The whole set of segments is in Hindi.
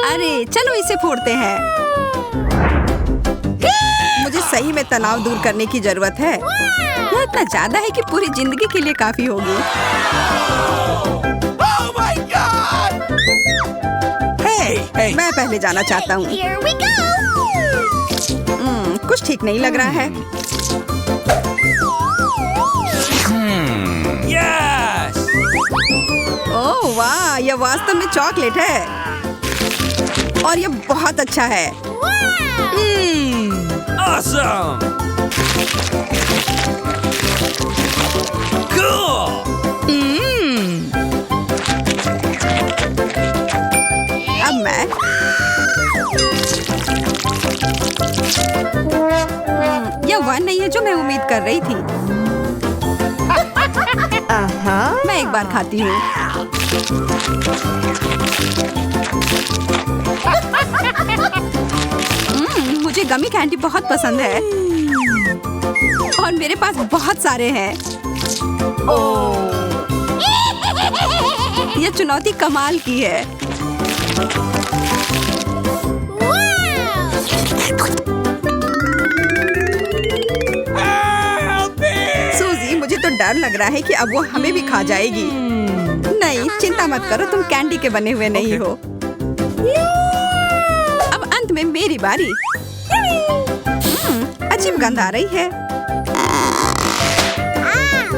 अरे चलो इसे फोड़ते हैं। मुझे सही में तनाव दूर करने की जरूरत है। यह इतना ज्यादा है कि पूरी जिंदगी के लिए काफी होगी। Oh my God! Hey! मैं पहले जाना चाहता हूँ। Here we go! कुछ ठीक नहीं लग रहा है। Yes! ओह वाह, यह वास्तव में चॉकलेट है और यह बहुत अच्छा है। Awesome! Cool! अब मैं यह वह नहीं है जो मैं उम्मीद कर रही थी। मैं एक बार खाती हूँ। मुझे गमी कैंडी बहुत पसंद है और मेरे पास बहुत सारे हैं। यह चुनौती कमाल की है। सूजी, मुझे तो डर लग रहा है कि अब वो हमें भी खा जाएगी। नहीं, चिंता मत करो, तुम कैंडी के बने हुए नहीं हो। अब अंत में मेरी बारी। अजीब गंध आ रही है।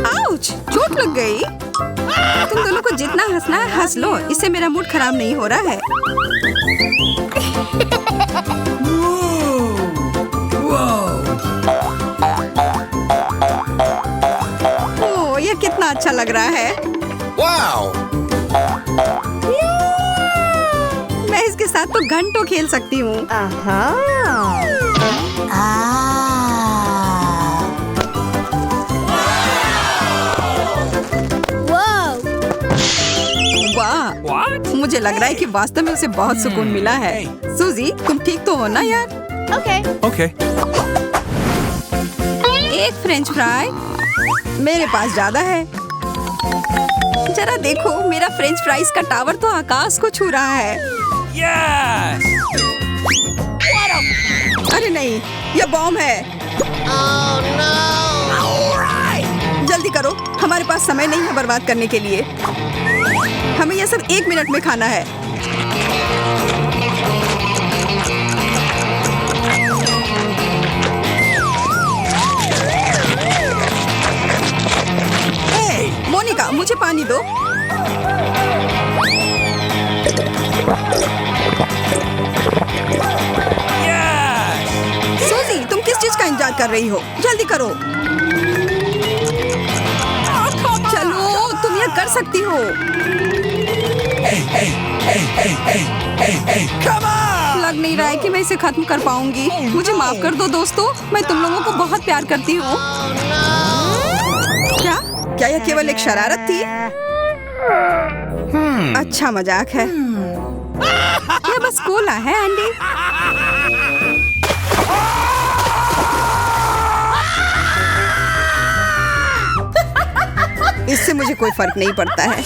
आउच! चोट लग गई। तुम दोनों को जितना हंसना है हंस लो, इससे मेरा मूड खराब नहीं हो रहा है। ओह, यह कितना अच्छा लग रहा है। Wow! मैं इसके साथ तो घंटों खेल सकती हूँ। Whoa! वाह! What? मुझे लग रहा है कि वास्तव में उसे बहुत सुकून मिला है। सूजी, तुम ठीक तो हो ना यार? Okay. Okay. एक फ्रेंच फ्राई? मेरे पास ज्यादा है। जरा देखो, मेरा फ्रेंच फ्राइज का टावर तो आकाश को छू रहा है। Yes! अरे नहीं, यह बॉम्ब है। Oh no! जल्दी करो, हमारे पास समय नहीं है बर्बाद करने के लिए। हमें यह सब 1 मिनट में खाना है। मोनिका, मुझे पानी दो। Yes! सूजी, तुम किस चीज का इंतजार कर रही हो? जल्दी करो। चलो, तुम यह कर सकती हो। Come on! लग नहीं रहा है कि मैं इसे खत्म कर पाऊंगी। मुझे माफ कर दो दोस्तों, मैं तुम लोगों को बहुत प्यार करती हूँ। क्या यह केवल एक शरारत थी? अच्छा मजाक है। यह बस कोला है एंडी। इससे मुझे कोई फर्क नहीं पड़ता है।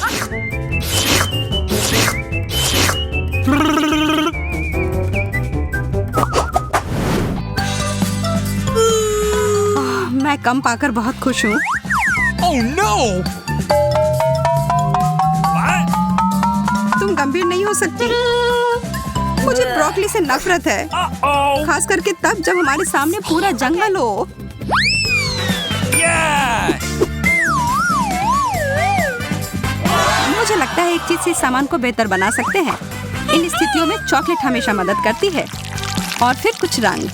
मैं कम पाकर बहुत खुश हूँ। Oh no! What? तुम गंभीर नहीं हो सकती। मुझे ब्रोकली से नफरत है, Uh-oh! खास करके तब जब हमारे सामने पूरा जंगल हो। Yes! मुझे लगता है एक चीज से इस सामान को बेहतर बना सकते हैं। इन स्थितियों में चॉकलेट हमेशा मदद करती है। और फिर कुछ रंग।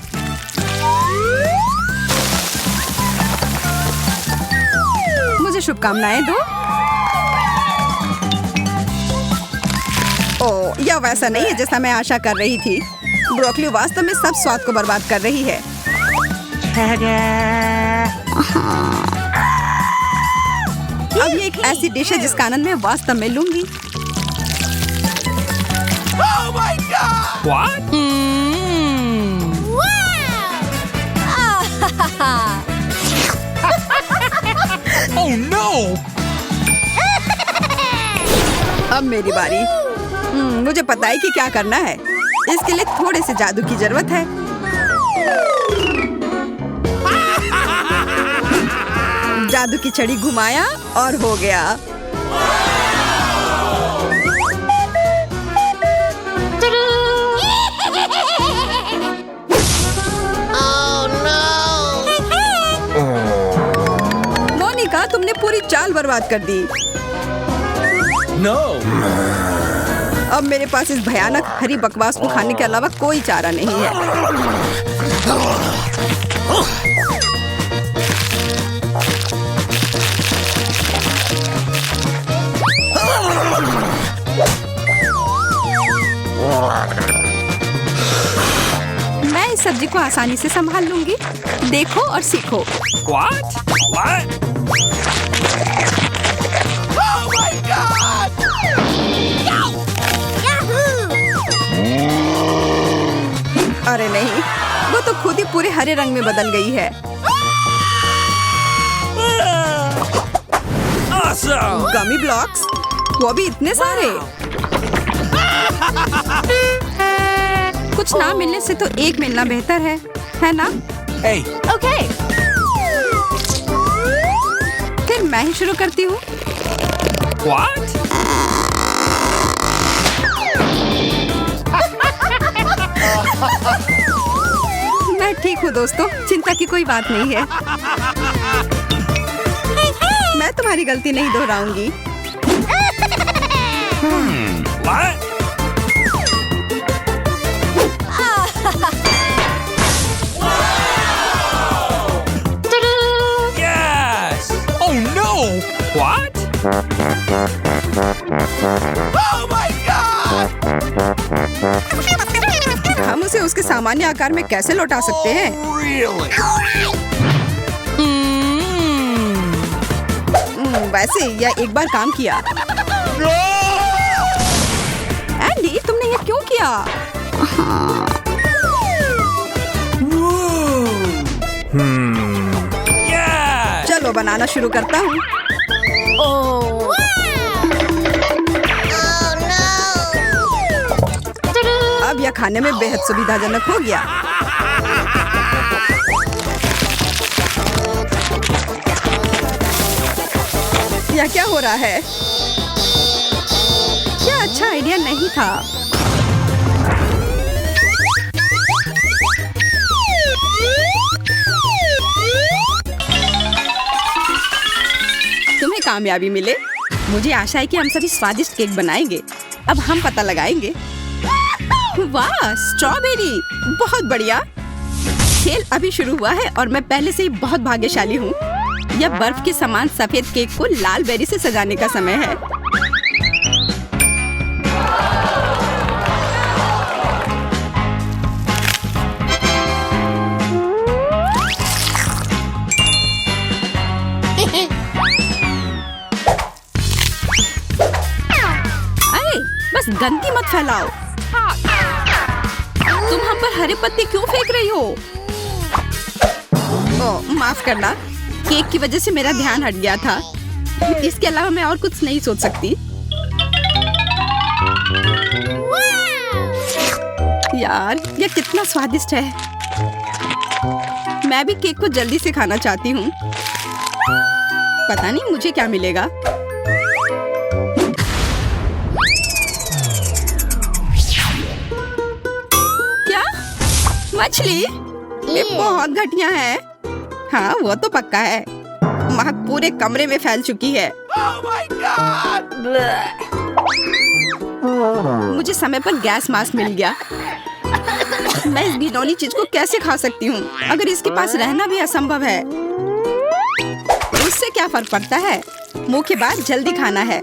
मुझे शुभकामनाएं दो। ओह, यह वैसा नहीं है जैसा मैं आशा कर रही थी। ब्रोकली वास्तव में सब स्वाद को बर्बाद कर रही है। अब ये एक ऐसी डिश है जिसका आनंद मैं वास्तव में लूंगी। Oh my God! What? Oh no! अब मेरी बारी। मुझे पता है कि क्या करना है। इसके लिए थोड़े से जादू की जरूरत है। जादू की छड़ी घुमाया और हो गया। मोनिका, तुमने पूरी चाल बर्बाद कर दी। No. अब मेरे पास इस भयानक हरी बकवास को खाने के अलावा कोई चारा नहीं है। मैं इस सब्जी को आसानी से संभाल लूंगी। देखो और सीखो। What? What? Oh my God! अरे नहीं, वो तो खुद ही पूरे हरे रंग में बदल गई है। Awesome! गमी ब्लॉक्स, वो भी इतने सारे। कुछ ना मिलने से तो एक मिलना बेहतर है ना? Hey. Okay. फिर मैं ही शुरू करती हूँ। What? मैं ठीक हूँ दोस्तों, चिंता की कोई बात नहीं है। मैं तुम्हारी गलती नहीं दोहराऊंगी। What? Yes! Oh no! What? Oh my God! हम उसे उसके सामान्य आकार में कैसे लौटा सकते हैं? Really? वैसे यह एक बार काम किया। एंडी, तुमने यह क्यों किया? Yes! चलो बनाना शुरू करता हूँ। Oh. Oh no. अब यह खाने में बेहद सुविधाजनक हो गया। यह क्या हो रहा है? क्या अच्छा आइडिया नहीं था। तुम्हें कामयाबी मिले। मुझे आशा है कि हम सभी स्वादिष्ट केक बनाएंगे। अब हम पता लगाएंगे। वाह, स्ट्रॉबेरी, बहुत बढ़िया। खेल अभी शुरू हुआ है और मैं पहले से ही बहुत भाग्यशाली हूँ। यह बर्फ के समान सफेद केक को लाल बेरी से सजाने का समय है। अरे, बस गंदगी मत फैलाओ। तुम हम पर हरे पत्ते क्यों फेंक रही हो? ओह, माफ करना। केक की वजह से मेरा ध्यान हट गया था। इसके अलावा मैं और कुछ नहीं सोच सकती। यार, यह कितना स्वादिष्ट है। मैं भी केक को जल्दी से खाना चाहती हूँ। पता नहीं मुझे क्या मिलेगा। क्या? मछली? ये बहुत घटिया है। हाँ, वो तो पक्का है। महक पूरे कमरे में फैल चुकी है। Oh my God! मुझे समय पर गैस मास्क मिल गया। मैं इस घिनौनी चीज को कैसे खा सकती हूँ? अगर इसके पास रहना भी असंभव है, उससे क्या फर्क पड़ता है? मुंह के बाद जल्दी खाना है।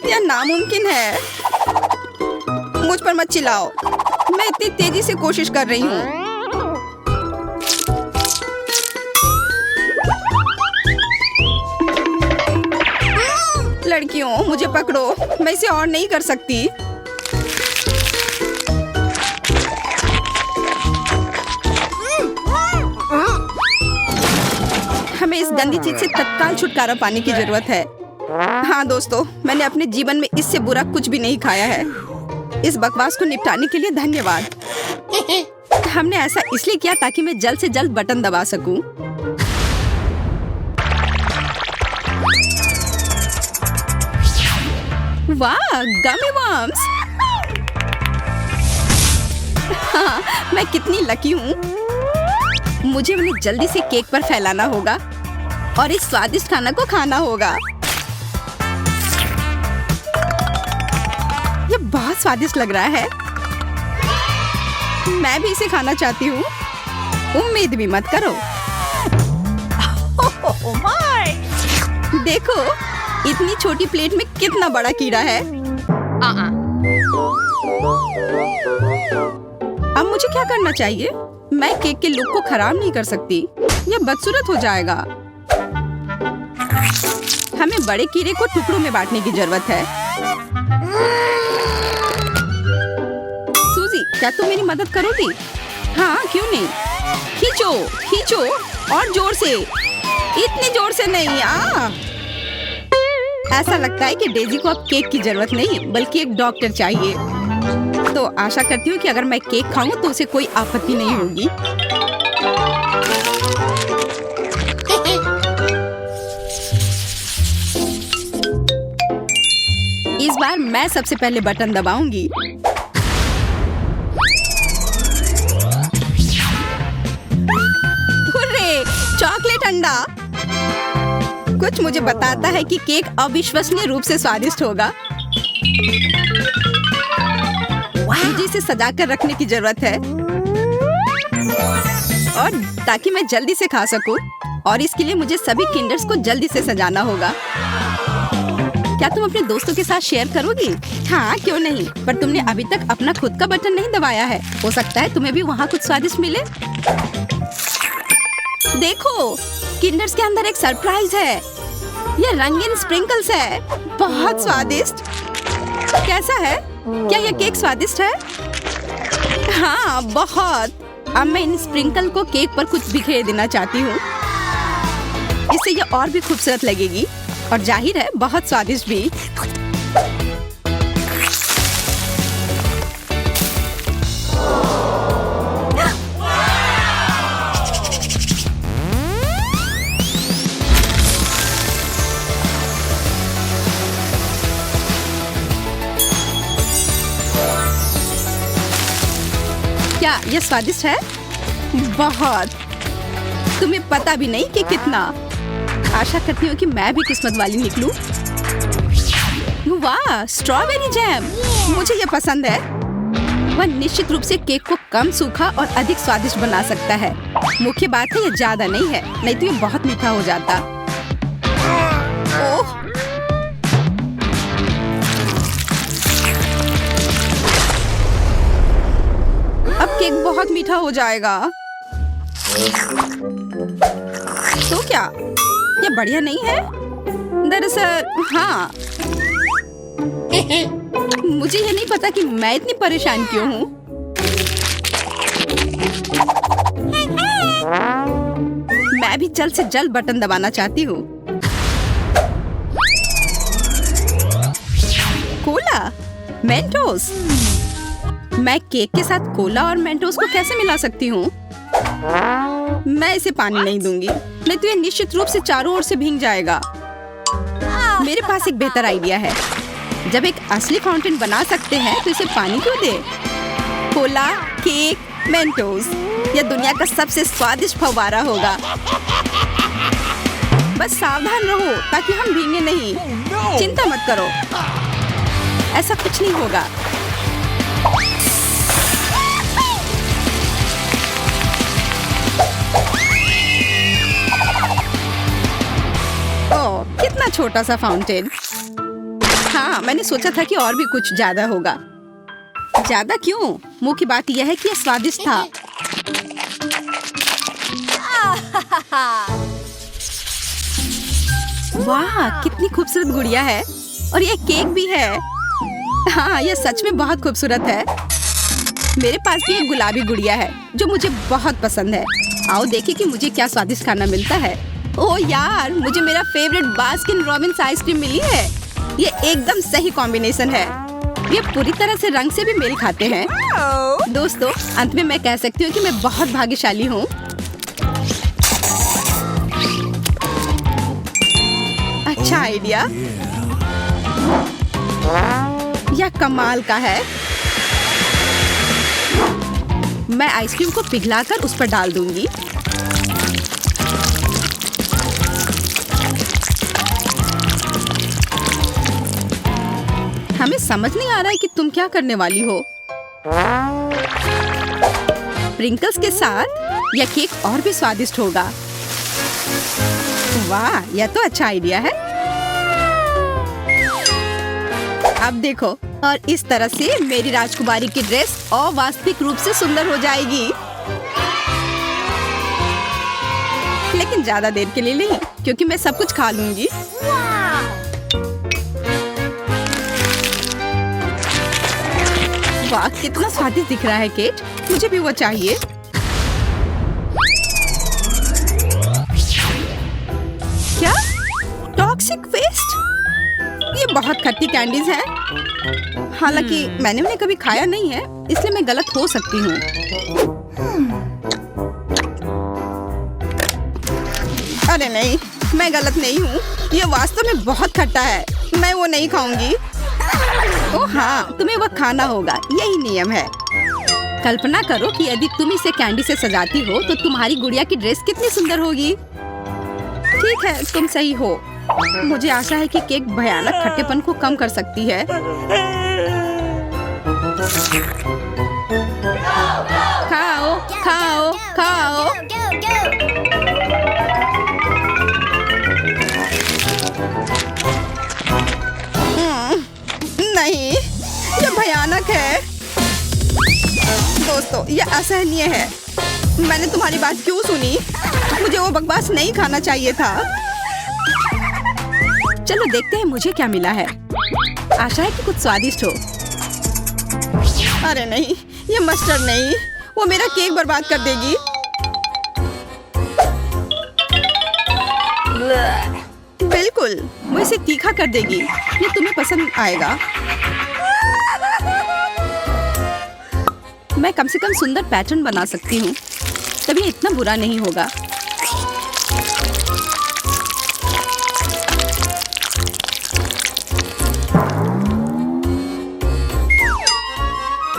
यह नामुमकिन है। मुझ पर मत चिल्लाओ। मैं इतनी तेजी से कोशिश कर रही हूँ। लड़कियों, मुझे पकड़ो। मैं इसे और नहीं कर सकती। हमें इस गंदी चीज से तत्काल छुटकारा पाने की जरूरत है। हाँ दोस्तों, मैंने अपने जीवन में इससे बुरा कुछ भी नहीं खाया है। इस बकवास को निपटाने के लिए धन्यवाद। हमने ऐसा इसलिए किया ताकि मैं जल्द से जल्द बटन दबा सकूं। वाह, गमी वर्म्स! हाँ, मैं कितनी लकी हूँ। मुझे उन्हें जल्दी से केक पर फैलाना होगा और इस स्वादिष्ट खाना को खाना होगा। ये बहुत स्वादिष्ट लग रहा है। मैं भी इसे खाना चाहती हूँ। उम्मीद भी मत करो। देखो, इतनी छोटी प्लेट में कितना बड़ा कीड़ा है। अब मुझे क्या करना चाहिए? मैं केक के लुक को खराब नहीं कर सकती। यह बदसूरत हो जाएगा। हमें बड़े कीड़े को टुकड़ों में बांटने की जरूरत है। सूजी, क्या तुम मेरी मदद करोगी? हाँ, क्यों नहीं। खींचो, खींचो और जोर से। इतने जोर से नहीं। ऐसा लगता है कि डेजी को अब केक की जरूरत नहीं बल्कि एक डॉक्टर चाहिए। तो आशा करती हूँ कि अगर मैं केक खाऊं तो उसे कोई आपत्ति नहीं होगी। इस बार मैं सबसे पहले बटन दबाऊंगी। हुर्रे, चॉकलेट अंडा! कुछ मुझे बताता है कि केक अविश्वसनीय रूप से स्वादिष्ट होगा। मुझे इसे सजा कर रखने की जरूरत है और ताकि मैं जल्दी से खा सकूं। और इसके लिए मुझे सभी किंडर्स को जल्दी से सजाना होगा। क्या तुम अपने दोस्तों के साथ शेयर करोगी? हाँ, क्यों नहीं। पर तुमने अभी तक अपना खुद का बटन नहीं दबाया है। हो सकता है तुम्हें भी वहाँ कुछ स्वादिष्ट मिले। देखो, किंडर्स के अंदर एक सरप्राइज है। ये रंगीन स्प्रिंकल्स है। बहुत स्वादिष्ट। कैसा है? क्या ये केक स्वादिष्ट है? हाँ, बहुत। अब मैं इन स्प्रिंकल को केक पर कुछ बिखेर देना चाहती हूँ। इससे ये और भी खूबसूरत लगेगी और जाहिर है बहुत स्वादिष्ट भी। क्या ये स्वादिष्ट है? बहुत। तुम्हें पता भी नहीं कि कितना। आशा करती हूँ कि मैं भी किस्मत वाली निकलूं। वाह, स्ट्रॉबेरी जैम! मुझे ये पसंद है। वह निश्चित रूप से केक को कम सूखा और अधिक स्वादिष्ट बना सकता है। मुख्य बात है ये ज्यादा नहीं है, नहीं तो ये बहुत मीठा हो जाता। ओह! अब केक बहुत मीठा हो जाएगा। तो क्या ये बढ़िया नहीं है? दरअसल हाँ। मुझे ये नहीं पता कि मैं इतनी परेशान क्यों हूँ। मैं भी जल्द से जल्द बटन दबाना चाहती हूँ। Cola, Mentos. मैं केक के साथ कोला और मेंटोस को कैसे मिला सकती हूँ? मैं इसे पानी नहीं दूंगी, नहीं तो ये निश्चित रूप से चारों ओर से भीग जाएगा। मेरे पास एक बेहतर आइडिया है। जब एक असली फाउंटेन बना सकते हैं तो इसे पानी क्यों दे? कोला, केक, मेंटोस, यह दुनिया का सबसे स्वादिष्ट फव्वारा होगा। बस सावधान रहो ताकि हम भीगे नहीं। चिंता मत करो, ऐसा कुछ नहीं होगा। ओह, कितना छोटा सा फाउंटेन। हाँ, मैंने सोचा था कि और भी कुछ ज्यादा होगा। ज्यादा क्यों? मुख्य बात यह है कि यह स्वादिष्ट था। वाह, कितनी खूबसूरत गुड़िया है और ये केक भी है। हाँ, यह सच में बहुत खूबसूरत है। मेरे पास भी एक गुलाबी गुड़िया है जो मुझे बहुत पसंद है। आओ देखें कि मुझे क्या स्वादिष्ट खाना मिलता है। ओह यार, मुझे मेरा फेवरेट बास्किन रॉबिन्स आइसक्रीम मिली है। ये एकदम सही कॉम्बिनेशन है। ये पूरी तरह से रंग से भी मेल खाते हैं। दोस्तों, अंत में मैं कह सकती हूँ कि मैं बहुत भाग्यशाली हूँ। अच्छा आइडिया। यह कमाल का है। मैं आइसक्रीम को पिघलाकर उस पर डाल दूंगी। हमें समझ नहीं आ रहा है कि तुम क्या करने वाली हो। स्प्रिंकल्स के साथ यह केक और भी स्वादिष्ट होगा। वाह, यह तो अच्छा आइडिया है। अब देखो, और इस तरह से मेरी राजकुमारी की ड्रेस अवास्तविक रूप से सुंदर हो जाएगी। लेकिन ज्यादा देर के लिए नहीं, क्योंकि मैं सब कुछ खा लूंगी। वाह, कितना स्वादिष्ट दिख रहा है केट। मुझे भी वो चाहिए। क्या? Toxic waste? ये बहुत खट्टी कैंडीज हैं। हालांकि मैंने उन्हें कभी खाया नहीं है, इसलिए मैं गलत हो सकती हूँ। अरे नहीं, मैं गलत नहीं हूँ। ये वास्तव में बहुत खट्टा है। मैं वो नहीं खाऊंगी। ओह हाँ, तुम्हें वह खाना होगा, यही नियम है। कल्पना करो कि यदि तुम इसे कैंडी से सजाती हो तो तुम्हारी गुड़िया की ड्रेस कितनी सुंदर होगी। ठीक है, तुम सही हो। मुझे आशा है कि केक भयानक खट्टेपन को कम कर सकती है। खाओ, खाओ, खाओ। नहीं, यह भयानक है। दोस्तों, यह असहनीय है। मैंने तुम्हारी बात क्यों सुनी? मुझे वो बकवास नहीं खाना चाहिए था। चलो देखते हैं मुझे क्या मिला है। आशा है कि कुछ स्वादिष्ट हो। अरे नहीं, ये मस्टर्ड नहीं, वो मेरा केक बर्बाद कर देगी। बिल्कुल, वो इसे तीखा कर देगी। ये तुम्हें पसंद आएगा। मैं कम से कम सुंदर पैटर्न बना सकती हूँ, तभी इतना बुरा नहीं होगा।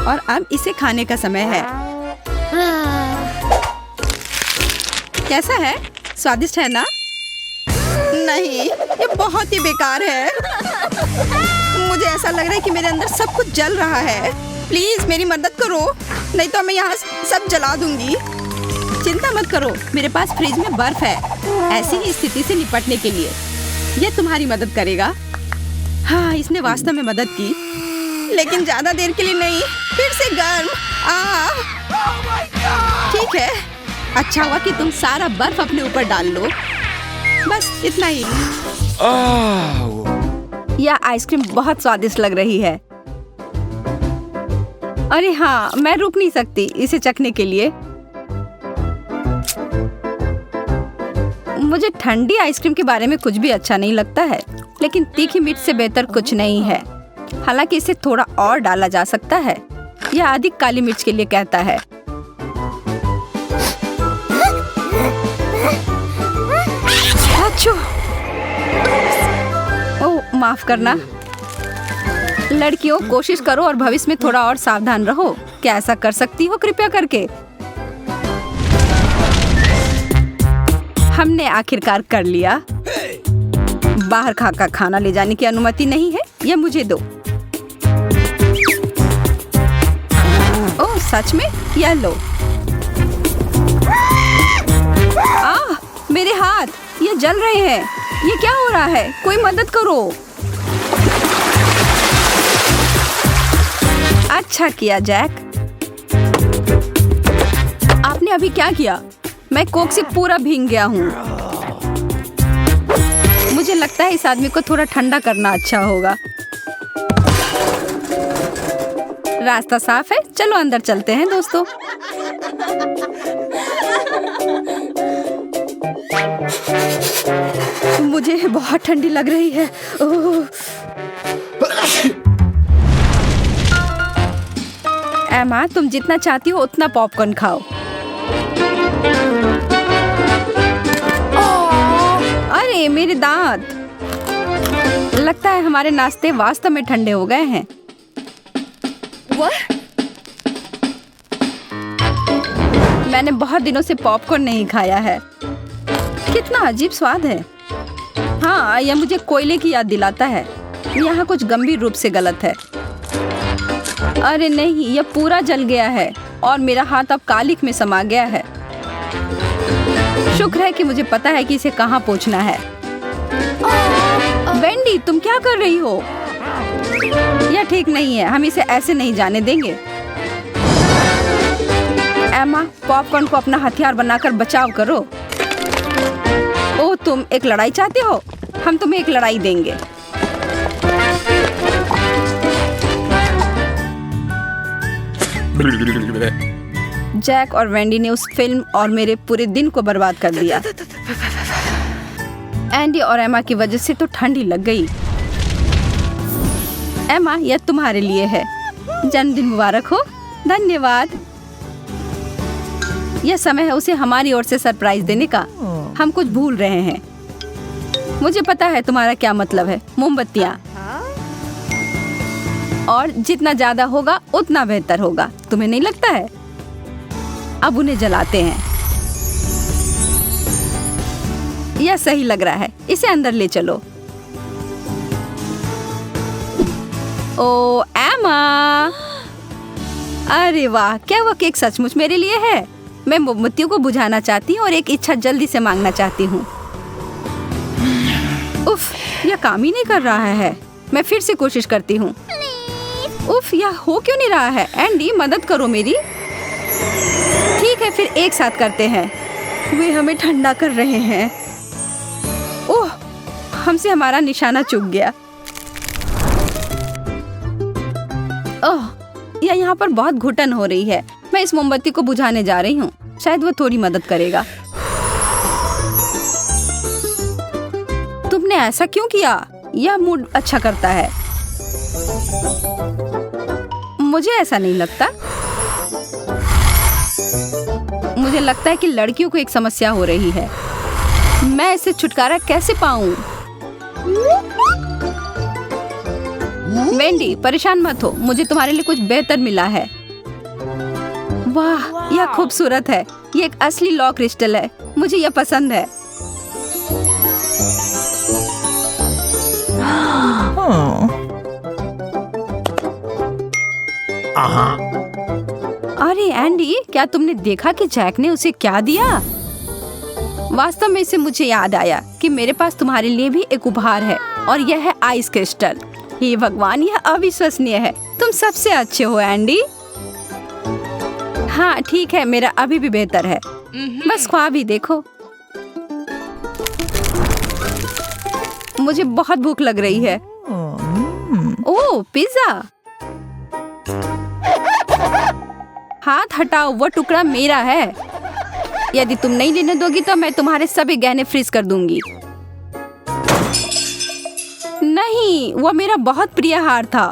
और अब इसे खाने का समय है। कैसा है? स्वादिष्ट है ना? नहीं, ये बहुत ही बेकार है। मुझे ऐसा लग रहा है कि मेरे अंदर सब कुछ जल रहा है। प्लीज मेरी मदद करो, नहीं तो मैं यहाँ सब जला दूंगी। चिंता मत करो, मेरे पास फ्रिज में बर्फ है। ऐसी ही स्थिति से निपटने के लिए यह तुम्हारी मदद करेगा। हाँ, इसने वास्तव में मदद की, लेकिन ज्यादा देर के लिए नहीं। फिर से गर्म। ठीक है, अच्छा हुआ कि तुम सारा बर्फ अपने ऊपर डाल लो। बस इतना ही। यह आइसक्रीम बहुत स्वादिष्ट लग रही है। अरे हाँ, मैं रुक नहीं सकती इसे चखने के लिए। मुझे ठंडी आइसक्रीम के बारे में कुछ भी अच्छा नहीं लगता है, लेकिन तीखी मिर्च से बेहतर कुछ नहीं है। हालांकि इसे थोड़ा और डाला जा सकता है। यह अधिक काली मिर्च के लिए कहता है। ओह, माफ करना। लड़कियों, कोशिश करो और भविष्य में थोड़ा और सावधान रहो। क्या ऐसा कर सकती हो कृपया करके? हमने आखिरकार कर लिया। बाहर खाकर खाना ले जाने की अनुमति नहीं है। यह मुझे दो। ओह, सच में? यह लो। मेरे हाथ, ये जल रहे हैं। ये क्या हो रहा है? कोई मदद करो। अच्छा किया जैक। आपने अभी क्या किया? मैं कोक से पूरा भीग गया हूँ। मुझे लगता है इस आदमी को थोड़ा ठंडा करना अच्छा होगा। रास्ता साफ है, चलो अंदर चलते हैं दोस्तों। मुझे बहुत ठंडी लग रही है। ओह। एमा, तुम जितना चाहती हो उतना पॉपकॉर्न खाओ। अरे मेरे दांत, लगता है हमारे नाश्ते वास्तव में ठंडे हो गए हैं। मैंने बहुत दिनों से पॉपकॉर्न नहीं खाया है। कितना अजीब स्वाद है। हाँ, यह मुझे कोयले की याद दिलाता है। यहाँ कुछ गंभीर रूप से गलत है। अरे नहीं, यह पूरा जल गया है और मेरा हाथ अब कालिख में समा गया है। शुक्र है कि मुझे पता है कि इसे कहाँ पोंछना है। वेंडी, तुम क्या कर रही हो? यह ठीक नहीं है। हम इसे ऐसे नहीं जाने देंगे। एमा, पॉपकॉर्न को अपना हथियार बनाकर बचाव करो। ओह, तुम एक लड़ाई चाहते हो? हम तुम्हें एक लड़ाई देंगे। जैक और वेंडी ने उस फिल्म और मेरे पूरे दिन को बर्बाद कर दिया। एंडी और एमा की वजह से तो ठंडी लग गई। एमा, यह तुम्हारे लिए है। जन्मदिन मुबारक हो। धन्यवाद। यह समय है उसे हमारी ओर से सरप्राइज देने का। हम कुछ भूल रहे हैं। मुझे पता है तुम्हारा क्या मतलब है। मोमबत्तियाँ। और जितना ज्यादा होगा उतना बेहतर होगा, तुम्हें नहीं लगता है? अब उन्हें जलाते हैं। यह सही लग रहा है। इसे अंदर ले चलो। ओ एमा, अरे वाह, क्या वह केक सचमुच मेरे लिए है? मैं मोमबत्तियों को बुझाना चाहती हूँ और एक इच्छा जल्दी से मांगना चाहती हूँ। उफ, यह काम ही नहीं कर रहा है। मैं फिर से कोशिश करती हूँ। उफ, यह हो क्यों नहीं रहा है? एंडी, मदद करो मेरी। ठीक है, फिर एक साथ करते हैं। वे हमें ठंडा कर रहे हैं। ओह, हमसे हमारा निशाना चूक गया। ओह, यह यहाँ पर बहुत घुटन हो रही है। मैं इस मोमबत्ती को बुझाने जा रही हूँ। शायद वो थोड़ी मदद करेगा। तुमने ऐसा क्यों किया? यह मूड अच्छा करता है। मुझे ऐसा नहीं लगता। मुझे लगता है कि लड़कियों को एक समस्या हो रही है। मैं इससे छुटकारा कैसे पाऊं? वेंडी, परेशान मत हो। मुझे तुम्हारे लिए कुछ बेहतर मिला है। वाह, यह खूबसूरत है। ये एक असली लॉ क्रिस्टल है। मुझे यह पसंद है। अरे एंडी, क्या तुमने देखा कि जैक ने उसे क्या दिया? वास्तव में इसे मुझे याद आया कि मेरे पास तुम्हारे लिए भी एक उपहार है और यह है आइस क्रिस्टल। हे भगवान, यह अविश्वसनीय है। तुम सबसे अच्छे हो एंडी। हाँ ठीक है, मेरा अभी भी बेहतर है। बस ख्वाब ही देखो। मुझे बहुत भूख लग रही है। ओह, पिज्जा। हाथ हटाओ, वो टुकड़ा मेरा है। यदि तुम नहीं लेने दोगी तो मैं तुम्हारे सभी गहने फ्रीज कर दूंगी। नहीं, वो मेरा बहुत प्रिय हार था।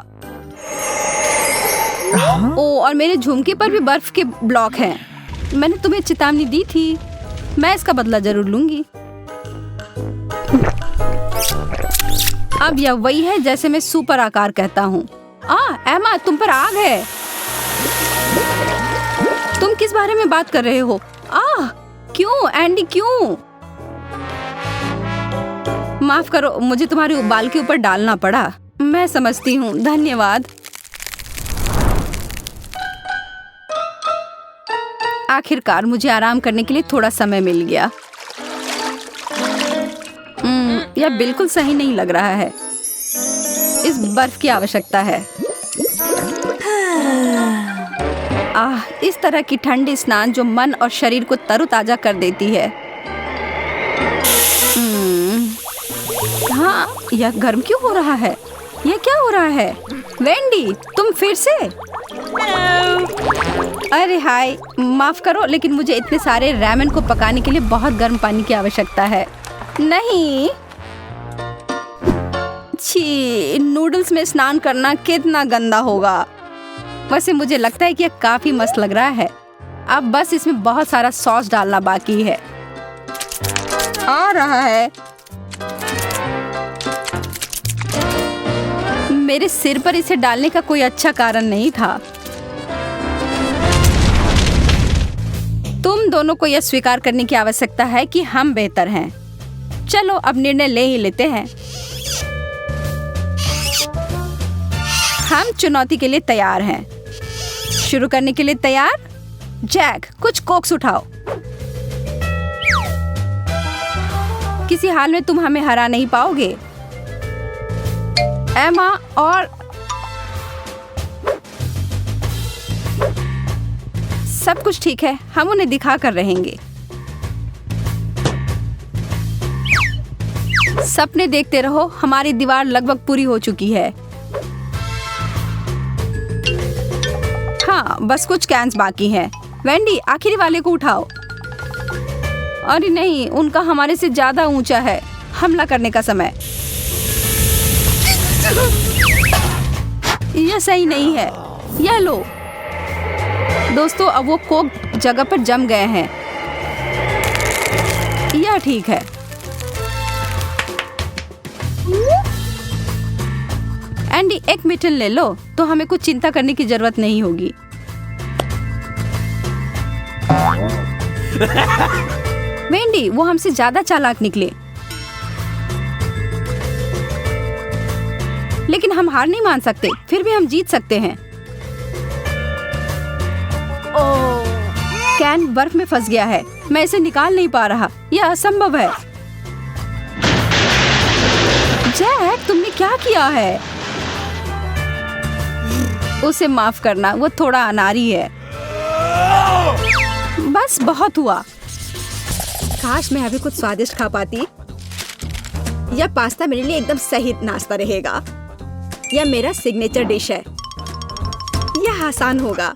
ओ, और मेरे झुमके पर भी बर्फ के ब्लॉक हैं। मैंने तुम्हें चेतावनी दी थी। मैं इसका बदला जरूर लूंगी। अब यह वही है जैसे मैं सुपर आकार कहता हूँ। एमा, तुम पर आग है। तुम किस बारे में बात कर रहे हो? क्यों एंडी, क्यों? माफ करो, मुझे तुम्हारे बाल के ऊपर डालना पड़ा। मैं समझती हूँ, धन्यवाद। आखिरकार मुझे आराम करने के लिए थोड़ा समय मिल गया। यह बिल्कुल सही नहीं लग रहा है। इस बर्फ की आवश्यकता है। इस तरह की ठंडी स्नान जो मन और शरीर को तरोताजा कर देती है। हाँ, यह गर्म क्यों हो रहा है? यह क्या हो रहा है? वेंडी, तुम फिर से? अरे हाय, माफ करो, लेकिन मुझे इतने सारे रैमेन को पकाने के लिए बहुत गर्म पानी की आवश्यकता है। नहीं, छी, नूडल्स में स्नान करना कितना गंदा होगा। वैसे मुझे लगता है कि यह काफी मस्त लग रहा है। अब बस इसमें बहुत सारा सॉस डालना बाकी है। आ रहा है। मेरे सिर पर इसे डालने का कोई अच्छा कारण नहीं था। तुम दोनों को यह स्वीकार करने की आवश्यकता है कि हम बेहतर हैं। चलो अब निर्णय ले ही लेते हैं। हम चुनौती के लिए तैयार हैं। शुरू करने के लिए तैयार? जैक, कुछ कोक्स उठाओ। किसी हाल में तुम हमें हरा नहीं पाओगे। एमा और सब कुछ ठीक है, हम उन्हें दिखा कर रहेंगे। सपने देखते रहो, हमारी दीवार लगभग पूरी हो चुकी है। हाँ, बस कुछ कैंस बाकी हैं। वेंडी, आखिरी वाले को उठाओ। अरे नहीं, उनका हमारे से ज्यादा ऊंचा है। हमला करने का समय। यह सही नहीं है। यह लो दोस्तों, अब वो कोक जगह पर जम गए हैं। यह ठीक है। एंडी, एक मिटन ले लो तो हमें कुछ चिंता करने की जरूरत नहीं होगी। वेंडी, वो हमसे ज्यादा चालाक निकले। लेकिन हम हार नहीं मान सकते, फिर भी हम जीत सकते हैं। ओह, कैन बर्फ में फंस गया है। मैं इसे निकाल नहीं पा रहा। यह असंभव है। जैक, तुमने क्या किया है? उसे माफ करना, वो थोड़ा अनाड़ी है। बस बहुत हुआ। काश मैं अभी कुछ स्वादिष्ट खा पाती। यह पास्ता मेरे लिए एकदम सही नाश्ता रहेगा। यह मेरा सिग्नेचर डिश है। यह आसान होगा।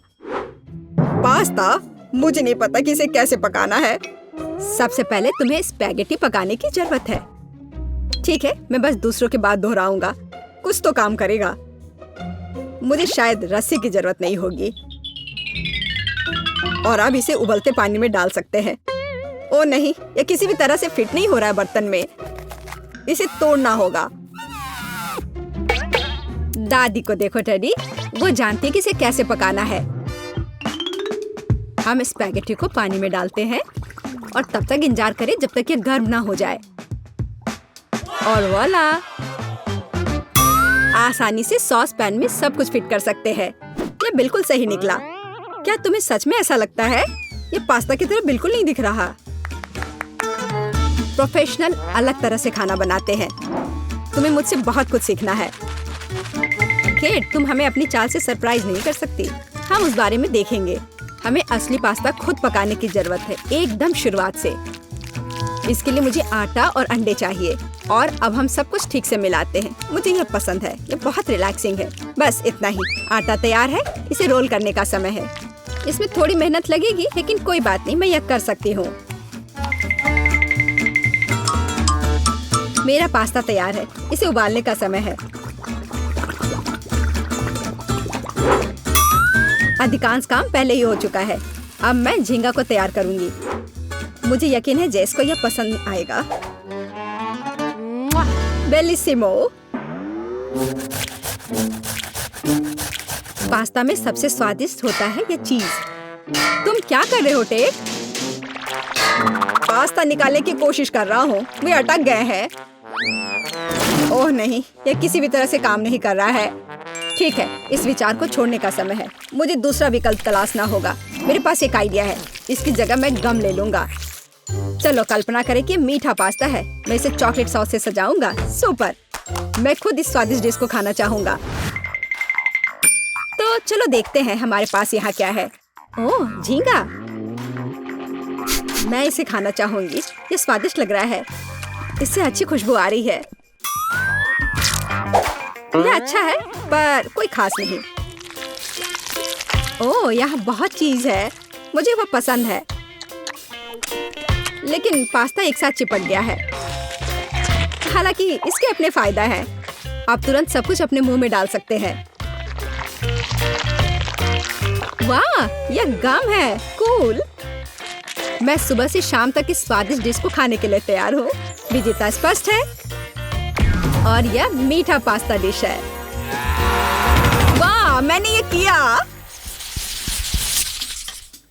पास्ता? मुझे नहीं पता कि इसे कैसे पकाना है। सबसे पहले तुम्हें स्पैगेटी पकाने की जरूरत है। ठीक है, मैं बस दूसरों की बात दोहराऊंगा। कुछ तो काम करेगा। मुझे शायद रस्सी की जरूरत नहीं होगी। और अब इसे उबलते पानी में डाल सकते हैं। ओ नहीं, यह किसी भी तरह से फिट नहीं हो रहा है बर्तन में। इसे तोड़ना होगा। दादी को देखो टेडी, वो जानती है कि इसे कैसे पकाना है। हम स्पैगेटी को पानी में डालते हैं और तब तक इंतजार करें जब तक ये गर्म ना हो जाए। और वाला, आसानी से सॉस पैन में सब कुछ फिट कर सकते हैं। ये बिल्कुल सही निकला। क्या तुम्हें सच में ऐसा लगता है? ये पास्ता की तरह बिल्कुल नहीं दिख रहा। प्रोफेशनल अलग तरह से खाना बनाते हैं। तुम्हें मुझसे बहुत कुछ सीखना है। केट, तुम हमें अपनी चाल से सरप्राइज नहीं कर सकती। हम उस बारे में देखेंगे। हमें असली पास्ता खुद पकाने की जरूरत है, एकदम शुरुआत से। इसके लिए मुझे आटा और अंडे चाहिए। और अब हम सब कुछ ठीक से मिलाते हैं। मुझे यह पसंद है। यह बहुत रिलैक्सिंग है। बस इतना ही। आटा तैयार है। इसे रोल करने का समय है। इसमें थोड़ी मेहनत लगेगी, लेकिन कोई बात नहीं, मैं यह कर सकती हूँ। मेरा पास्ता तैयार है। इसे उबालने का समय है। अधिकांश काम पहले ही हो चुका है। अब मैं झींगा को तैयार करूंगी। मुझे यकीन है जेस को यह पसंद आएगा। बेलिसिमो। पास्ता में सबसे स्वादिष्ट होता है यह चीज। तुम क्या कर रहे हो टेक? पास्ता निकालने की कोशिश कर रहा हूँ। वे अटक गए हैं। ओह नहीं, यह किसी भी तरह से काम नहीं कर रहा है। ठीक है, इस विचार को छोड़ने का समय है। मुझे दूसरा विकल्प तलाशना होगा। मेरे पास एक आइडिया है। इसकी जगह मैं गम ले लूंगा। चलो कल्पना करें कि मीठा पास्ता है। मैं इसे चॉकलेट सॉस से सजाऊंगा। सुपर। मैं खुद इस स्वादिष्ट डिश को खाना चाहूंगा। तो चलो देखते हैं हमारे पास यहाँ क्या है। ओह, झींगा। मैं इसे खाना चाहूंगी। ये स्वादिष्ट लग रहा है। इससे अच्छी खुशबू आ रही है। यह अच्छा है, पर कोई खास नहीं। ओह, यहाँ बहुत चीज है। मुझे वो पसंद है। लेकिन पास्ता एक साथ चिपक गया है। हालांकि इसके अपने फायदा है। आप तुरंत सब कुछ अपने मुंह में डाल सकते हैं। वाह, यह गम है। कूल। मैं सुबह से शाम तक इस स्वादिष्ट डिश को खाने के लिए तैयार हूँ। विजेता स्पष्ट है और यह मीठा पास्ता डिश है। वाह, मैंने ये किया।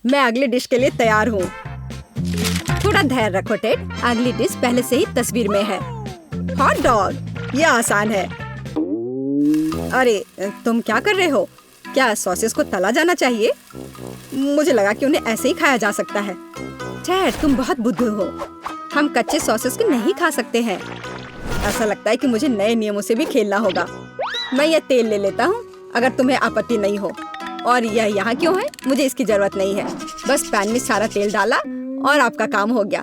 मैं अगली डिश के लिए तैयार हूँ। थोड़ा धैर्य रखो टेड, अगली डिश पहले से ही तस्वीर में है। हॉट डॉग, यह आसान है। अरे तुम क्या कर रहे हो? क्या सॉसेस को तला जाना चाहिए? मुझे लगा कि उन्हें ऐसे ही खाया जा सकता है। टेड, तुम बहुत बुद्धू हो। हम कच्चे सॉसेस को नहीं खा सकते हैं। ऐसा लगता है कि मुझे नए नियमों से भी खेलना होगा। मैं यह तेल ले लेता हूँ, अगर तुम्हें आपत्ति नहीं हो। और यह यहाँ क्यों है? मुझे इसकी जरूरत नहीं है। बस पैन में सारा तेल डाला और आपका काम हो गया।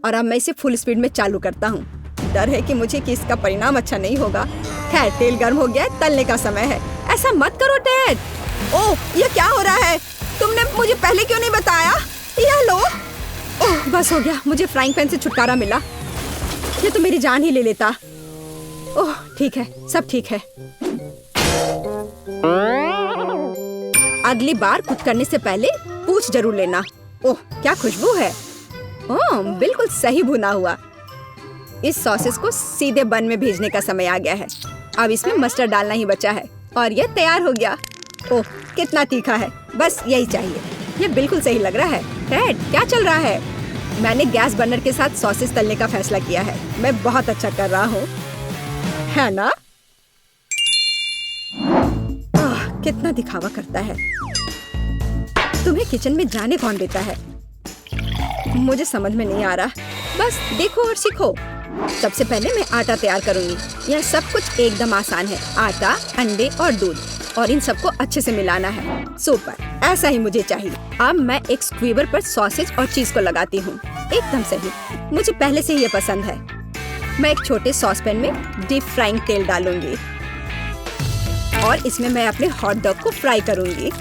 और अब मैं इसे फुल स्पीड में चालू करता हूँ। डर है कि मुझे कि इसका परिणाम अच्छा नहीं होगा। खैर, तेल गर्म हो गया है, तलने का समय है। ऐसा मत करो टेड। ओह, यह क्या हो रहा है? तुमने मुझे पहले क्यों नहीं बताया? यह लो। ओह, बस हो गया, मुझे फ्राइंग पैन से छुटकारा मिला। ये तो मेरी जान ही ले लेता। ओह, ठीक है, सब ठीक है। अगली बार कुछ करने से पहले पूछ जरूर लेना। ओह, क्या खुशबू है। ओह, बिल्कुल सही भुना हुआ। इस सॉसेस को सीधे बन में भेजने का समय आ गया है। अब इसमें मस्टर्ड डालना ही बचा है और यह तैयार हो गया। ओह, कितना तीखा है। बस यही चाहिए। यह बिल्कुल सही लग रहा है। टेड, क्या चल रहा है? मैंने गैस बर्नर के साथ सॉसेस तलने का फैसला किया है। मैं बहुत अच्छा कर रहा हूँ, है ना? कितना दिखावा करता है। तुम्हें किचन में जाने कौन देता है? मुझे समझ में नहीं आ रहा। बस देखो और सीखो। सबसे पहले मैं आटा तैयार करूंगी। यह सब कुछ एकदम आसान है। आटा, अंडे और दूध, और इन सबको अच्छे से मिलाना है। सुपर, ऐसा ही मुझे चाहिए। अब मैं एक स्क्वीवर पर सॉसेज और चीज को लगाती हूँ। एकदम सही, मुझे पहले से ही ये पसंद है। मैं एक छोटे सॉसपैन में डीप फ्राइंग तेल डालूंगी और इसमें मैं अपने हॉट डॉग को फ्राई करूंगी।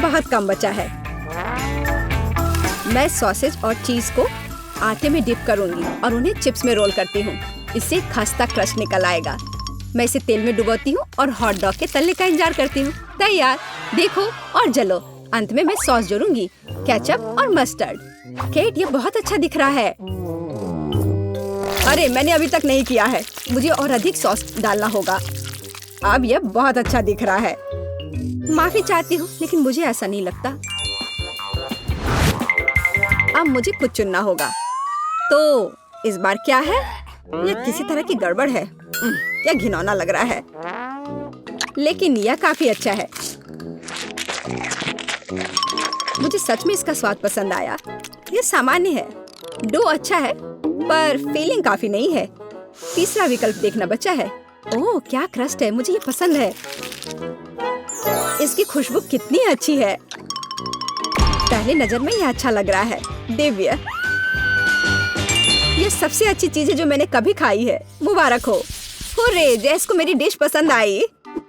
बहुत कम बचा है। मैं सॉसेज और चीज को आटे में डिप करूंगी और उन्हें चिप्स में रोल करती हूँ। इससे खस्ता क्रश निकल आएगा। मैं इसे तेल में डुबोती हूँ और हॉट डॉग के तलने का इंतजार करती हूँ। तैयार, देखो और जलो। अंत में मैं सॉस जोड़ूंगी, केचप और मस्टर्ड। केट, ये बहुत अच्छा दिख रहा है। अरे, मैंने अभी तक नहीं किया है। मुझे और अधिक सॉस डालना होगा। अब यह बहुत अच्छा दिख रहा है। माफी चाहती हूँ, लेकिन मुझे ऐसा नहीं लगता। अब मुझे कुछ चुनना होगा। तो इस बार क्या है? यह किसी तरह की गड़बड़ है। क्या घिनौना लग रहा है, लेकिन यह काफी अच्छा है। मुझे सच में इसका स्वाद पसंद आया। यह सामान्य है। डो अच्छा है, पर फीलिंग काफी नहीं है। तीसरा विकल्प देखना बचा है। ओह, क्या क्रस्ट है। मुझे ये पसंद है। इसकी खुशबू कितनी अच्छी है। पहली नजर में यह अच्छा लग रहा है। दिव्य, ये सबसे अच्छी चीज है जो मैंने कभी खाई है। मुबारक हो। हुर्रे, जैस को मेरी डिश पसंद आई।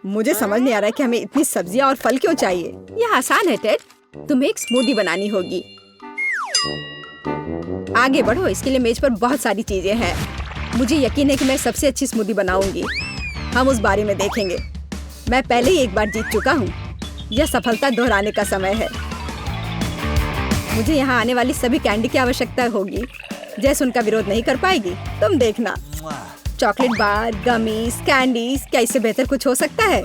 मुझे समझ नहीं आ रहा है कि हमें इतनी सब्जियां और फल क्यों चाहिए। यह आसान है टेड। तुम्हें एक स्मूदी बनानी होगी। आगे बढ़ो, इसके लिए मेज पर बहुत सारी चीजें हैं। मुझे यकीन है कि मैं सबसे अच्छी स्मूदी बनाऊंगी। हम उस बारे में देखेंगे। मैं पहले ही एक बार जीत चुका हूँ। यह सफलता दोहराने का समय है। मुझे यहाँ आने वाली सभी कैंडी की आवश्यकता होगी। जैस उनका विरोध नहीं कर पाएगी। तुम देखना। चॉकलेट बार, गमीज, कैंडीज, क्या इससे बेहतर कुछ हो सकता है?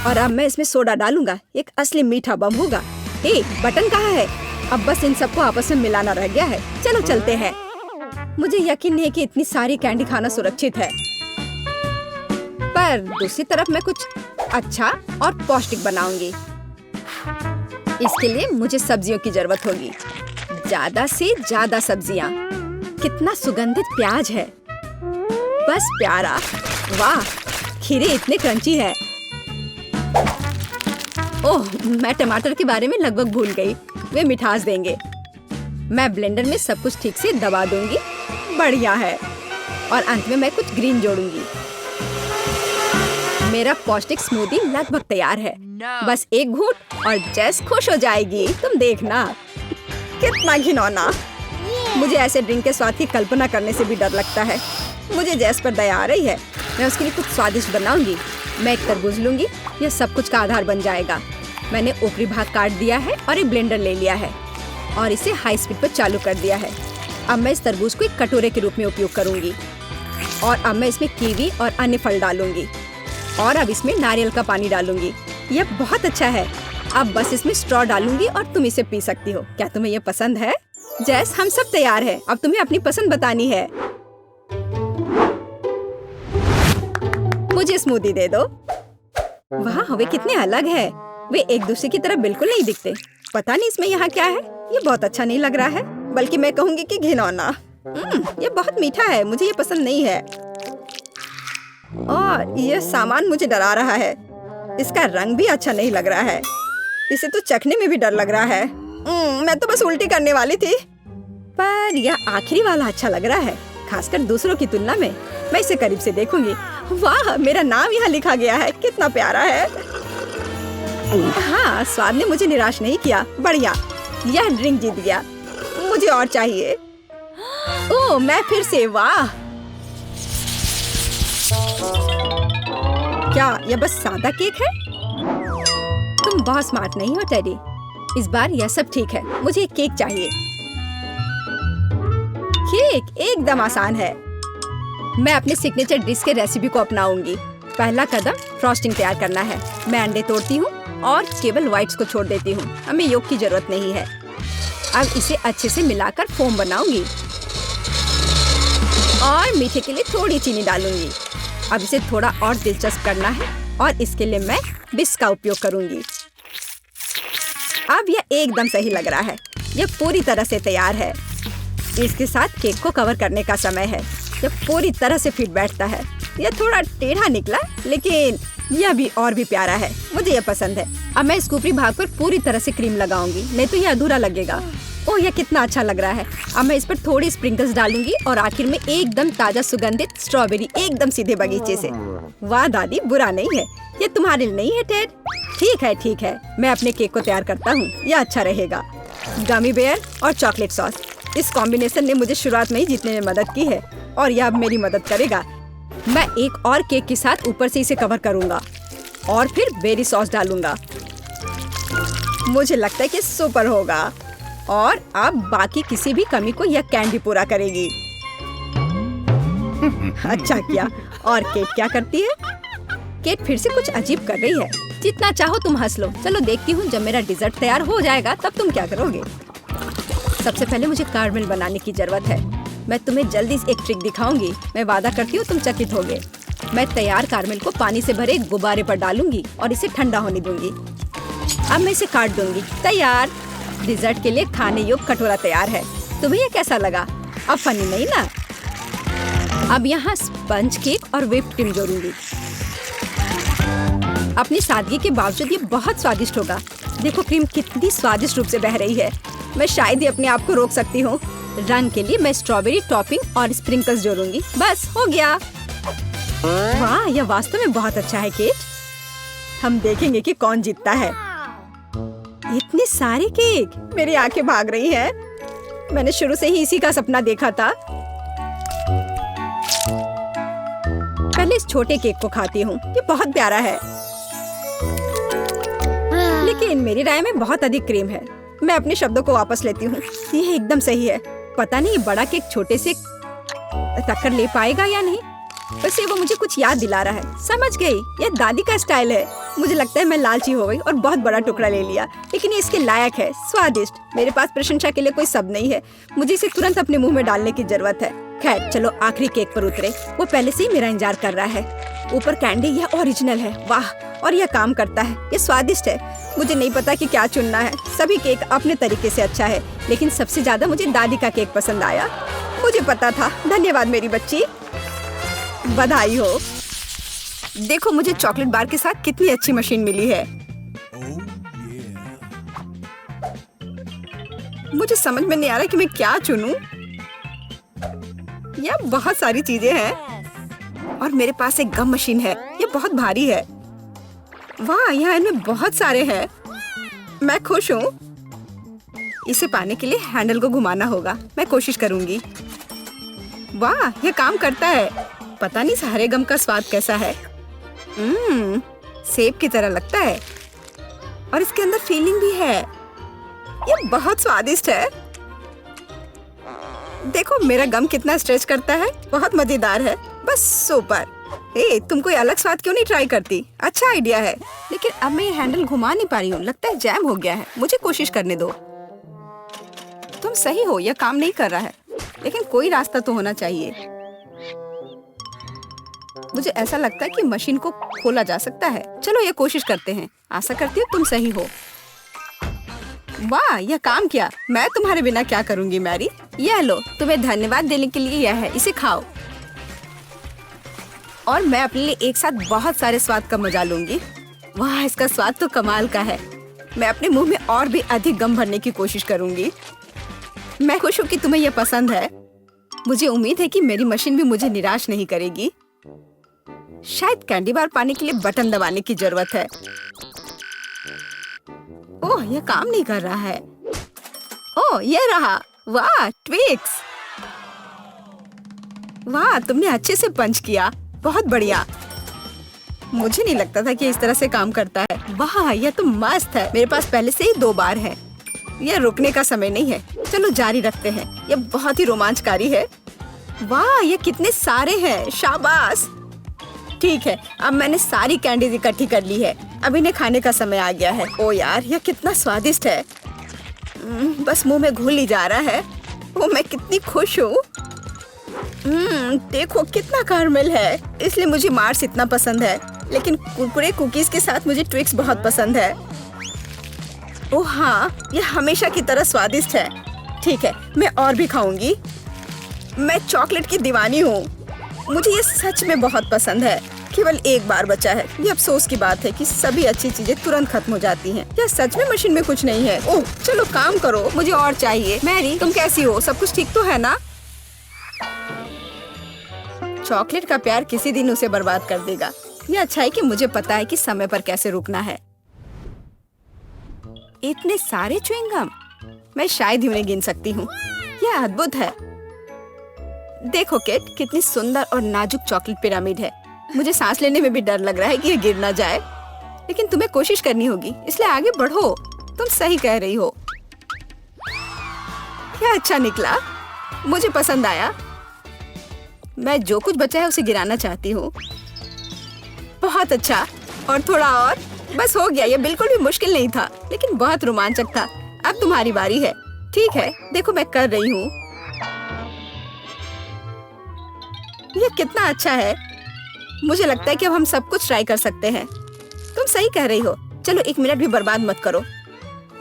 और अब मैं इसमें सोडा डालूंगा। एक असली मीठा बम होगा। हे, बटन कहाँ है? अब बस इन सबको आपस में मिलाना रह गया है। चलो चलते हैं। मुझे यकीन नहीं है कि इतनी सारी कैंडी खाना सुरक्षित है, पर दूसरी तरफ मैं कुछ अच्छा और पौष्टिक बनाऊंगी। इसके लिए मुझे सब्जियों की जरूरत होगी। ज्यादा से ज्यादा सब्जियाँ। कितना सुगंधित प्याज है। बस प्यारा। वाह, खीरे इतने क्रंची है। ओह, मैं टमाटर के बारे में लगभग भूल गई। वे मिठास देंगे। मैं ब्लेंडर में सब कुछ ठीक से दबा दूंगी। बढ़िया है। और अंत में मैं कुछ ग्रीन जोड़ूंगी। मेरा पौष्टिक स्मूदी लगभग तैयार है। बस एक घूंट और जैस खुश हो जाएगी। तुम देखना। कितना घिनौना। मुझे ऐसे ड्रिंक के स्वाद की कल्पना करने से भी डर लगता है। मुझे जैस पर दया आ रही है। मैं उसके लिए कुछ स्वादिष्ट बनाऊंगी। मैं एक तरबूज लूंगी। यह सब कुछ का आधार बन जाएगा। मैंने ऊपरी भाग काट दिया है और एक ब्लेंडर ले लिया है और इसे हाई स्पीड पर चालू कर दिया है। अब मैं इस तरबूज को एक कटोरे के रूप में उपयोग करूंगी और अब मैं इसमें कीवी और अन्य फल डालूंगी और अब इसमें नारियल का पानी डालूंगी। यह बहुत अच्छा है। अब बस इसमें स्ट्रॉ डालूंगी और तुम इसे पी सकती हो। क्या तुम्हें यह पसंद है? जैस, हम सब तैयार हैं। अब तुम्हें अपनी पसंद बतानी है। मुझे स्मूदी दे दो। वाह, वे कितने अलग है। वे एक दूसरे की तरह बिल्कुल नहीं दिखते। पता नहीं इसमें यहाँ क्या है। ये बहुत अच्छा नहीं लग रहा है, बल्कि मैं कहूँगी कि घिनौना। ये बहुत मीठा है, मुझे ये पसंद नहीं है और ये सामान मुझे डरा रहा है। इसका रंग भी अच्छा नहीं लग रहा है। इसे तो चखने में भी डर लग रहा है। मैं तो बस उल्टी करने वाली थी, पर यह आखिरी वाला अच्छा लग रहा है, खासकर दूसरों की तुलना में। मैं इसे करीब से देखूंगी। वाह, मेरा नाम यहाँ लिखा गया है, कितना प्यारा है। हाँ, स्वाद ने मुझे निराश नहीं किया। बढ़िया, यह ड्रिंक जीत गया। मुझे और चाहिए। ओह, मैं फिर से। वाह, क्या यह बस सादा केक है? तुम बहुत स्मार्ट नहीं हो टेडी। इस बार यह सब ठीक है। मुझे एक केक चाहिए। केक एकदम आसान है। मैं अपने सिग्नेचर डिश के रेसिपी को अपनाऊंगी। पहला कदम फ्रॉस्टिंग तैयार करना है। मैं अंडे तोड़ती हूँ और केवल व्हाइट्स को छोड़ देती हूँ। हमें योग की जरूरत नहीं है। अब इसे अच्छे से मिलाकर फोम बनाऊंगी और मीठे के लिए थोड़ी चीनी डालूंगी। अब इसे थोड़ा और दिलचस्प करना है और इसके लिए मैं बिस्क का उपयोग करूंगी। अब यह एकदम सही लग रहा है। यह पूरी तरह से तैयार है। इसके साथ केक को कवर करने का समय है। यह पूरी तरह से फिट बैठता है। यह थोड़ा टेढ़ा निकला, लेकिन यह भी और भी प्यारा है। मुझे यह पसंद है। अब मैं इस ऊपरी भाग पर पूरी तरह से क्रीम लगाऊंगी, नहीं तो यह अधूरा लगेगा। ओह, यह कितना अच्छा लग रहा है। अब मैं इस पर थोड़ी स्प्रिंकल्स डालूंगी और आखिर में एकदम ताजा सुगंधित स्ट्रॉबेरी, एकदम सीधे बगीचे से। वाह दादी, बुरा नहीं है। ये तुम्हारे लिए नहीं है टेड? ठीक है, मैं अपने केक को तैयार करता हूँ। यह अच्छा रहेगा। गमी बेयर और चॉकलेट सॉस, इस कॉम्बिनेशन ने मुझे शुरुआत में ही जीतने में मदद की है और यह अब मेरी मदद करेगा। मैं एक और केक के साथ ऊपर से इसे कवर करूंगा और फिर बेरी सॉस डालूंगा। मुझे लगता है कि सुपर होगा और अब बाकी किसी भी कमी को यह कैंडी पूरा करेगी। अच्छा किया। और केक क्या करती है? केक फिर से कुछ अजीब कर रही है। जितना चाहो तुम हंस लो। चलो देखती हूँ, जब मेरा डिजर्ट तैयार हो जाएगा तब तुम क्या करोगे। सबसे पहले मुझे कारमेल बनाने की जरूरत है। मैं तुम्हें जल्दी एक ट्रिक दिखाऊंगी। मैं वादा करती हूँ तुम चकित होगे। मैं तैयार कारमेल को पानी से भरे गुब्बारे पर डालूंगी और इसे ठंडा होने दूंगी। अब मैं इसे काट दूंगी। तैयार। डिजर्ट के लिए खाने योग्य कटोरा तैयार है। तुम्हें यह कैसा लगा? अब फनी नहीं ना? अब यहाँ स्पंज केक और व्हिप्ड क्रीम जोड़ूंगी। अपनी सादगी के बावजूद ये बहुत स्वादिष्ट होगा। देखो क्रीम कितनी स्वादिष्ट रूप से बह रही है। मैं शायद ही अपने आप को रोक सकती हूँ। रंग के लिए मैं स्ट्रॉबेरी टॉपिंग और स्प्रिंकल्स जोड़ूंगी। बस हो गया। वाह, यह वास्तव में बहुत अच्छा है केक। हम देखेंगे कि कौन जीतता है। इतने सारे केक, मेरी आंखें भाग रही हैं। मैंने शुरू से ही इसी का सपना देखा था। पहले इस छोटे केक को खाती हूँ। ये बहुत प्यारा है, लेकिन मेरी राय में बहुत अधिक क्रीम है। मैं अपने शब्दों को वापस लेती हूँ। ये एकदम सही है। पता नहीं बड़ा केक छोटे से टक्कर ले पाएगा या नहीं। वैसे वो मुझे कुछ याद दिला रहा है। समझ गई, ये दादी का स्टाइल है। मुझे लगता है मैं लालची हो गई और बहुत बड़ा टुकड़ा ले लिया, लेकिन ये इसके लायक है। स्वादिष्ट। मेरे पास प्रशंसा के लिए कोई शब्द नहीं है। मुझे इसे तुरंत अपने मुंह में डालने की जरूरत है। खैर चलो आखिरी केक पर उतरे। वो पहले से ही मेरा इंतजार कर रहा है। ऊपर कैंडी, यह ओरिजिनल है। वाह, और यह काम करता है। ये स्वादिष्ट है। मुझे नहीं पता कि क्या चुनना है। सभी केक अपने तरीके से अच्छा है, लेकिन सबसे ज्यादा मुझे दादी का केक पसंद आया। मुझे पता था। धन्यवाद मेरी बच्ची। बधाई हो। देखो मुझे चॉकलेट बार के साथ कितनी अच्छी मशीन मिली है। मुझे समझ में नहीं आ रहा कि मैं क्या चुनूं। यह बहुत सारी चीजें हैं और मेरे पास एक गम मशीन है। ये बहुत भारी है। वाह, यहाँ इनमें बहुत सारे हैं। मैं खुश हूँ। इसे पाने के लिए हैंडल को घुमाना होगा। मैं कोशिश करूंगी। वाह, यह काम करता है। पता नहीं सारे गम का स्वाद कैसा है। सेब की तरह लगता है। और इसके अंदर फीलिंग भी है। ये बहुत स्वादिष्ट है। देखो मेरा गम कितना स्ट्रेच करता है, बहुत मजेदार है। बस सुपर। तुम कोई अलग स्वाद क्यों नहीं ट्राई करती? अच्छा आइडिया है, लेकिन अब मैं ये हैंडल घुमा नहीं पा रही हूँ। लगता है जैम हो गया है। मुझे कोशिश करने दो। तुम सही हो, यह काम नहीं कर रहा है, लेकिन कोई रास्ता तो होना चाहिए। मुझे ऐसा लगता है कि मशीन को खोला जा सकता है। चलो ये कोशिश करते हैं। आशा करती हूँ तुम सही हो। वाह, यह काम किया। मैं तुम्हारे बिना क्या करूँगी मैरी। यह लो, तुम्हें धन्यवाद देने के लिए यह है, इसे खाओ। और मैं अपने लिए एक साथ बहुत सारे स्वाद का मजा लूंगी। वाह, इसका स्वाद तो कमाल का है। मैं अपने मुंह में और भी अधिक गम भरने की कोशिश करूंगी। मैं खुश हूँ कि तुम्हें यह पसंद है। मुझे उम्मीद है कि मेरी मशीन भी मुझे निराश नहीं करेगी। शायद कैंडी बार पाने के लिए बटन दबाने की जरूरत है। ओह, यह काम नहीं कर रहा है। ओह, यह रहा। वाह, ट्विक्स। वाह, तुमने अच्छे से पंच किया। बहुत बढ़िया। मुझे नहीं लगता था कि इस तरह से काम करता है। वाह, यह तो मस्त है। मेरे पास पहले से ही 2 बार है। यह रुकने का समय नहीं है। चलो जारी रखते हैं। यह बहुत ही रोमांचकारी है। वाह, ये कितने सारे हैं। शाबाश। ठीक है, अब मैंने सारी कैंडीज इकट्ठी कर ली है। अब इन्हें खाने का समय आ गया है। ओ यार, यह कितना स्वादिष्ट है। बस मुंह में घुल ही जा रहा है। ओ, मैं कितनी खुश हूँ। देखो कितना कैरमेल है, इसलिए मुझे मार्स इतना पसंद है। लेकिन कुरकुरे कुकीज के साथ मुझे ट्विक्स बहुत पसंद है। ओह हाँ, यह हमेशा की तरह स्वादिष्ट है। ठीक है, मैं और भी खाऊंगी। मैं चॉकलेट की दीवानी हूँ। मुझे ये सच में बहुत पसंद है। केवल एक बार बचा है। ये अफसोस की बात है कि सभी अच्छी चीजें तुरंत खत्म हो जाती हैं। क्या सच में मशीन में कुछ नहीं है? ओह चलो काम करो, मुझे और चाहिए। मैरी, तुम कैसी हो? सब कुछ ठीक तो है ना? चॉकलेट का प्यार किसी दिन उसे बर्बाद कर देगा। ये अच्छा है कि मुझे पता है कि समय पर कैसे रुकना है। इतने सारे च्युइंगम, मैं शायद ही उन्हें गिन सकती हूँ। यह अद्भुत है। देखो केट, कितनी सुंदर और नाजुक चॉकलेट पिरामिड है। मुझे सांस लेने में भी डर लग रहा है कि ये गिर ना जाए, लेकिन तुम्हें कोशिश करनी होगी, इसलिए आगे बढ़ो। तुम सही कह रही हो। क्या अच्छा निकला, मुझे पसंद आया। मैं जो कुछ बचा है उसे गिराना चाहती हूँ। बहुत अच्छा, और थोड़ा और। बस हो गया। ये बिल्कुल भी मुश्किल नहीं था, लेकिन बहुत रोमांचक था। अब तुम्हारी बारी है। ठीक है, देखो मैं कर रही हूँ। ये कितना अच्छा है। मुझे लगता है कि अब हम सब कुछ ट्राई कर सकते हैं। तुम सही कह रही हो। चलो 1 मिनट भी बर्बाद मत करो।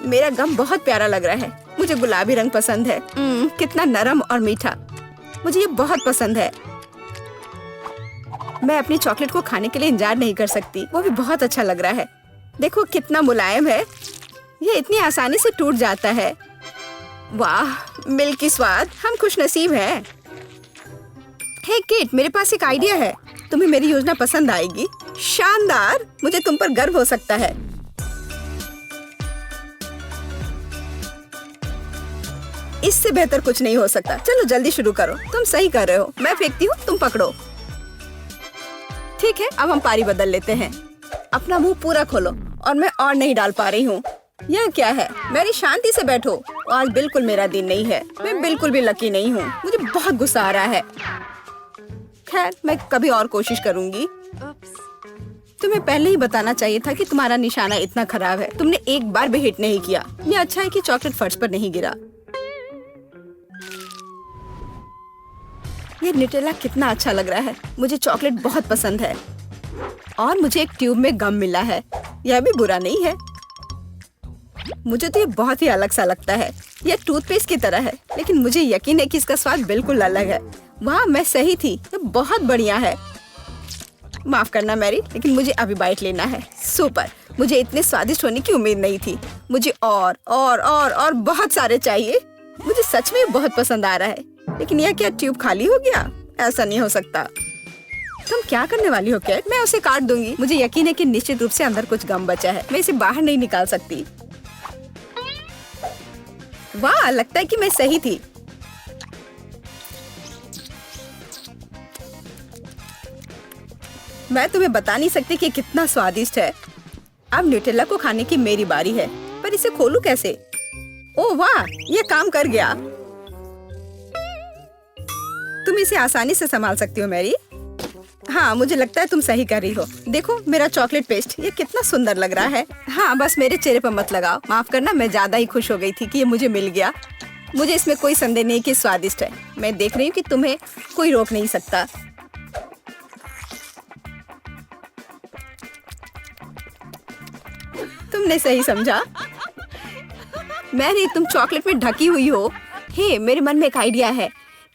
मेरा गम बहुत प्यारा लग रहा है। मुझे गुलाबी रंग पसंद है। कितना नरम और मीठा। मुझे ये बहुत पसंद है। मैं अपनी चॉकलेट को खाने के लिए इंतजार नहीं कर सकती। वो भी बहुत अच्छा लग रहा है। देखो कितना मुलायम है। ये इतनी आसानी से टूट जाता है। वाह, मिल्की स्वाद। हम खुशनसीब हैं। हे किट, मेरे पास एक आइडिया है। तुम्हें मेरी योजना पसंद आएगी। शानदार, मुझे तुम पर गर्व हो सकता है। इससे बेहतर कुछ नहीं हो सकता। चलो जल्दी शुरू करो। तुम सही कर रहे हो। मैं फेंकती हूँ, तुम पकड़ो। ठीक है, अब हम पारी बदल लेते हैं। अपना मुंह पूरा खोलो। और मैं और नहीं डाल पा रही हूँ। यह क्या है? मेरी शांति से बैठो। आज बिल्कुल मेरा दिन नहीं है। मैं बिल्कुल भी लकी नहीं हूँ। मुझे बहुत गुस्सा आ रहा है। खैर, मैं कभी और कोशिश करूंगी। तुम्हें पहले ही बताना चाहिए था कि तुम्हारा निशाना इतना खराब है। तुमने एक बार भी हिट नहीं किया। ये अच्छा है कि चॉकलेट फर्श पर नहीं गिरा। ये न्यूटेला कितना अच्छा लग रहा है। मुझे चॉकलेट बहुत पसंद है। और मुझे एक ट्यूब में गम मिला है। यह भी बुरा नहीं है। मुझे तो ये बहुत ही अलग सा लगता है। यह टूथपेस्ट की तरह है, लेकिन मुझे यकीन है कि इसका स्वाद बिल्कुल अलग है। वाह, मैं सही थी। ये बहुत बढ़िया है। माफ करना मैरी, लेकिन मुझे अभी बाइट लेना है। सुपर, मुझे इतने स्वादिष्ट होने की उम्मीद नहीं थी। मुझे और बहुत सारे चाहिए। मुझे सच में बहुत पसंद आ रहा है। लेकिन यह क्या ट्यूब खाली हो गया? ऐसा नहीं हो सकता। तुम क्या करने वाली हो कैट? मैं उसे काट दूंगी। मुझे यकीन है कि निश्चित रूप से अंदर कुछ गम बचा है। मैं इसे बाहर नहीं निकाल सकती। वाह, लगता है कि मैं सही थी। मैं तुम्हें बता नहीं सकती कि कितना स्वादिष्ट है। अब न्यूटेला को खाने की मेरी बारी है, पर इसे खोलूं कैसे? ओह वाह, ये काम कर गया। तुम इसे आसानी से संभाल सकती हो मैरी। हाँ, मुझे लगता है तुम सही कर रही हो। देखो मेरा चॉकलेट पेस्ट, ये कितना सुंदर लग रहा है। हाँ, बस मेरे चेहरे पर मत लगाओ। माफ करना, मैं ज्यादा ही खुश हो गई थी कि ये मुझे मिल गया। मुझे इसमें कोई संदेह नहीं कि स्वादिष्ट है। मैं देख रही हूँ कि तुम्हें कोई रोक नहीं सकता। तुमने सही समझा। मैरी, तुम चॉकलेट में ढकी हुई हो। हे, मेरे मन में एक आइडिया है।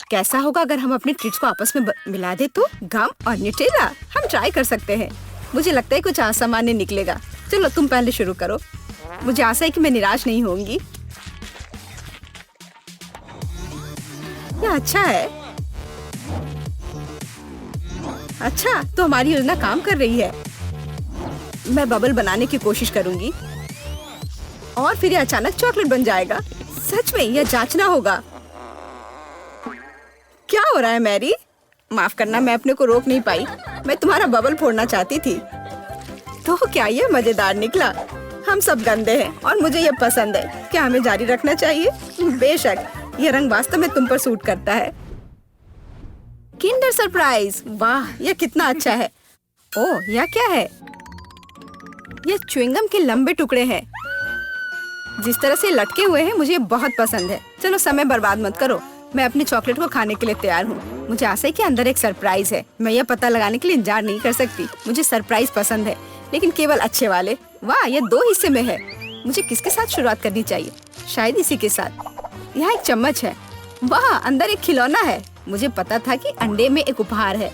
कैसा होगा अगर हम अपने ट्रीट्स को आपस में मिला दे तो? गम और न्यूटेला, हम ट्राई कर सकते हैं। मुझे लगता है कुछ असामान्य निकलेगा। चलो तुम पहले शुरू करो। मुझे आशा है कि मैं निराश नहीं होंगी। यह अच्छा है। अच्छा, तो हमारी योजना काम कर रही है। मैं बबल बनाने की कोशिश करूंगी और फिर ये अचानक चॉकलेट बन जाएगा। सच में यह जांचना होगा। क्या हो रहा है मैरी? माफ करना, मैं अपने को रोक नहीं पाई। मैं तुम्हारा बबल फोड़ना चाहती थी। तो क्या ये मजेदार निकला? हम सब गंदे हैं और मुझे ये पसंद है। क्या हमें जारी रखना चाहिए? बेशक, ये रंग वास्तव में तुम पर सूट करता है। किंडर सरप्राइज, वाह, यह कितना अच्छा है। ओह, यह क्या है? ये च्युइंगम के लंबे टुकड़े हैं। जिस तरह से लटके हुए हैं मुझे बहुत पसंद है। चलो समय बर्बाद मत करो, मैं अपने चॉकलेट को खाने के लिए तैयार हूँ। मुझे आशा है कि अंदर एक सरप्राइज है। मैं यह पता लगाने के लिए इंतजार नहीं कर सकती। मुझे सरप्राइज पसंद है, लेकिन केवल अच्छे वाले। वाह, यह 2 हिस्से में है। मुझे किसके साथ शुरुआत करनी चाहिए? शायद इसी के साथ। यहाँ एक चम्मच है। वाह, अंदर एक खिलौना है। मुझे पता था कि अंडे में एक उपहार है।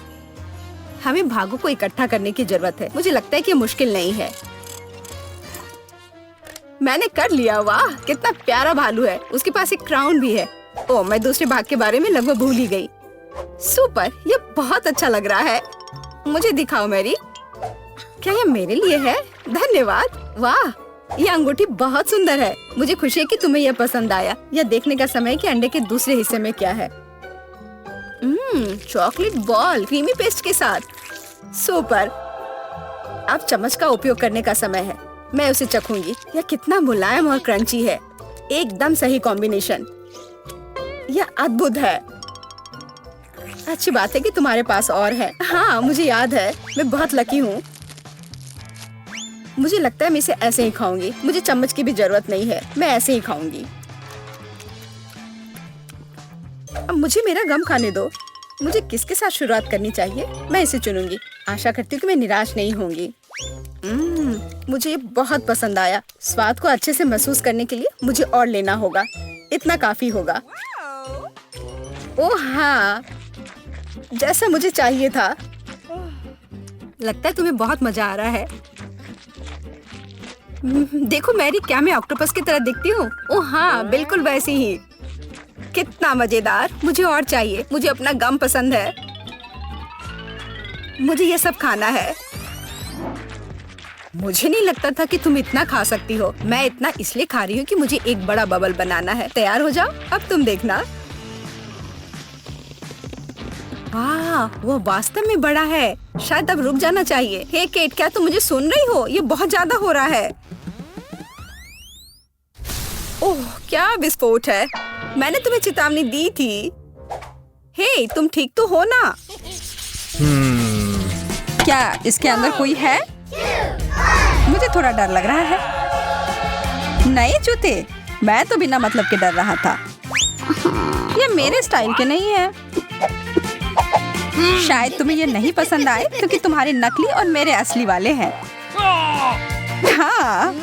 हमें भागों को इकट्ठा करने की जरूरत है। मुझे लगता है कि मुश्किल नहीं है। मैंने कर लिया। वाह, कितना प्यारा भालू है। उसके पास एक क्राउन भी है। ओह, मैं दूसरे भाग के बारे में लगभग भूल ही गई। सुपर, ये बहुत अच्छा लग रहा है। मुझे दिखाओ मैरी। क्या ये मेरे लिए है? धन्यवाद। वाह, ये अंगूठी बहुत सुंदर है। मुझे खुशी है कि तुम्हें यह पसंद आया। यह देखने का समय है कि अंडे के दूसरे हिस्से में क्या है। चॉकलेट बॉल क्रीमी पेस्ट के साथ। सुपर, अब चम्मच का उपयोग करने का समय है। मैं उसे चखूंगी। यह कितना मुलायम और क्रंची है। एकदम सही कॉम्बिनेशन। यह अद्भुत है। अच्छी बात है कि तुम्हारे पास और है। हाँ, मुझे याद है। मैं बहुत लकी हूँ। मुझे लगता है मैं इसे ऐसे ही खाऊंगी। मुझे चम्मच की भी जरूरत नहीं है। मैं ऐसे ही खाऊंगी। अब मुझे मेरा गम खाने दो। मुझे किसके साथ शुरुआत करनी चाहिए? मैं इसे चुनूंगी। आशा करती हूँ कि मैं निराश नहीं होंगी। मुझे ये बहुत पसंद आया। स्वाद को अच्छे से महसूस करने के लिए मुझे और लेना होगा। इतना काफी होगा। ओह हाँ, जैसा मुझे चाहिए था। लगता है तुम्हें बहुत मजा आ रहा है। देखो मैरी, क्या मैं ऑक्टोपस की तरह दिखती हूँ? ओह हाँ, बिल्कुल वैसी ही। कितना मजेदार। मुझे और चाहिए। मुझे अपना गम पसंद है। मुझे ये सब खाना है। मुझे नहीं लगता था कि तुम इतना खा सकती हो। मैं इतना इसलिए खा रही हूँ कि मुझे एक बड़ा बबल बनाना है। तैयार हो जाओ, अब तुम देखना। वाह, वो वास्तव में बड़ा है। शायद अब रुक जाना चाहिए। हे केट, क्या तुम मुझे सुन रही हो? ये बहुत ज्यादा हो रहा है। ओह, क्या विस्फोट है। मैंने तुम्हें चेतावनी दी थी। हे, तुम ठीक तो हो ना? क्या इसके अंदर कोई है? मुझे थोड़ा डर लग रहा है। नए जूते? मैं तो बिना मतलब के डर रहा था। ये मेरे स्टाइल के नहीं है। शायद तुम्हें ये नहीं पसंद आए क्योंकि तुम्हारे नकली और मेरे असली वाले हैं। हाँ,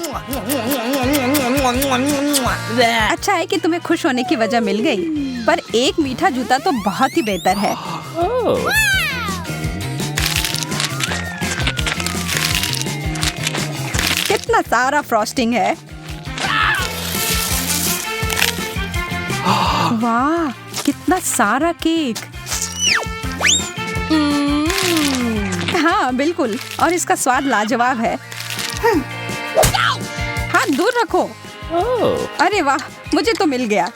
अच्छा है कि तुम्हें खुश होने की वजह मिल गई, पर एक मीठा जूता तो बहुत ही बेहतर है। कितना सारा फ्रॉस्टिंग है। वाह, कितना सारा केक। हाँ बिल्कुल, और इसका स्वाद लाजवाब है। हाथ दूर रखो। अरे वाह, मुझे तो मिल गया।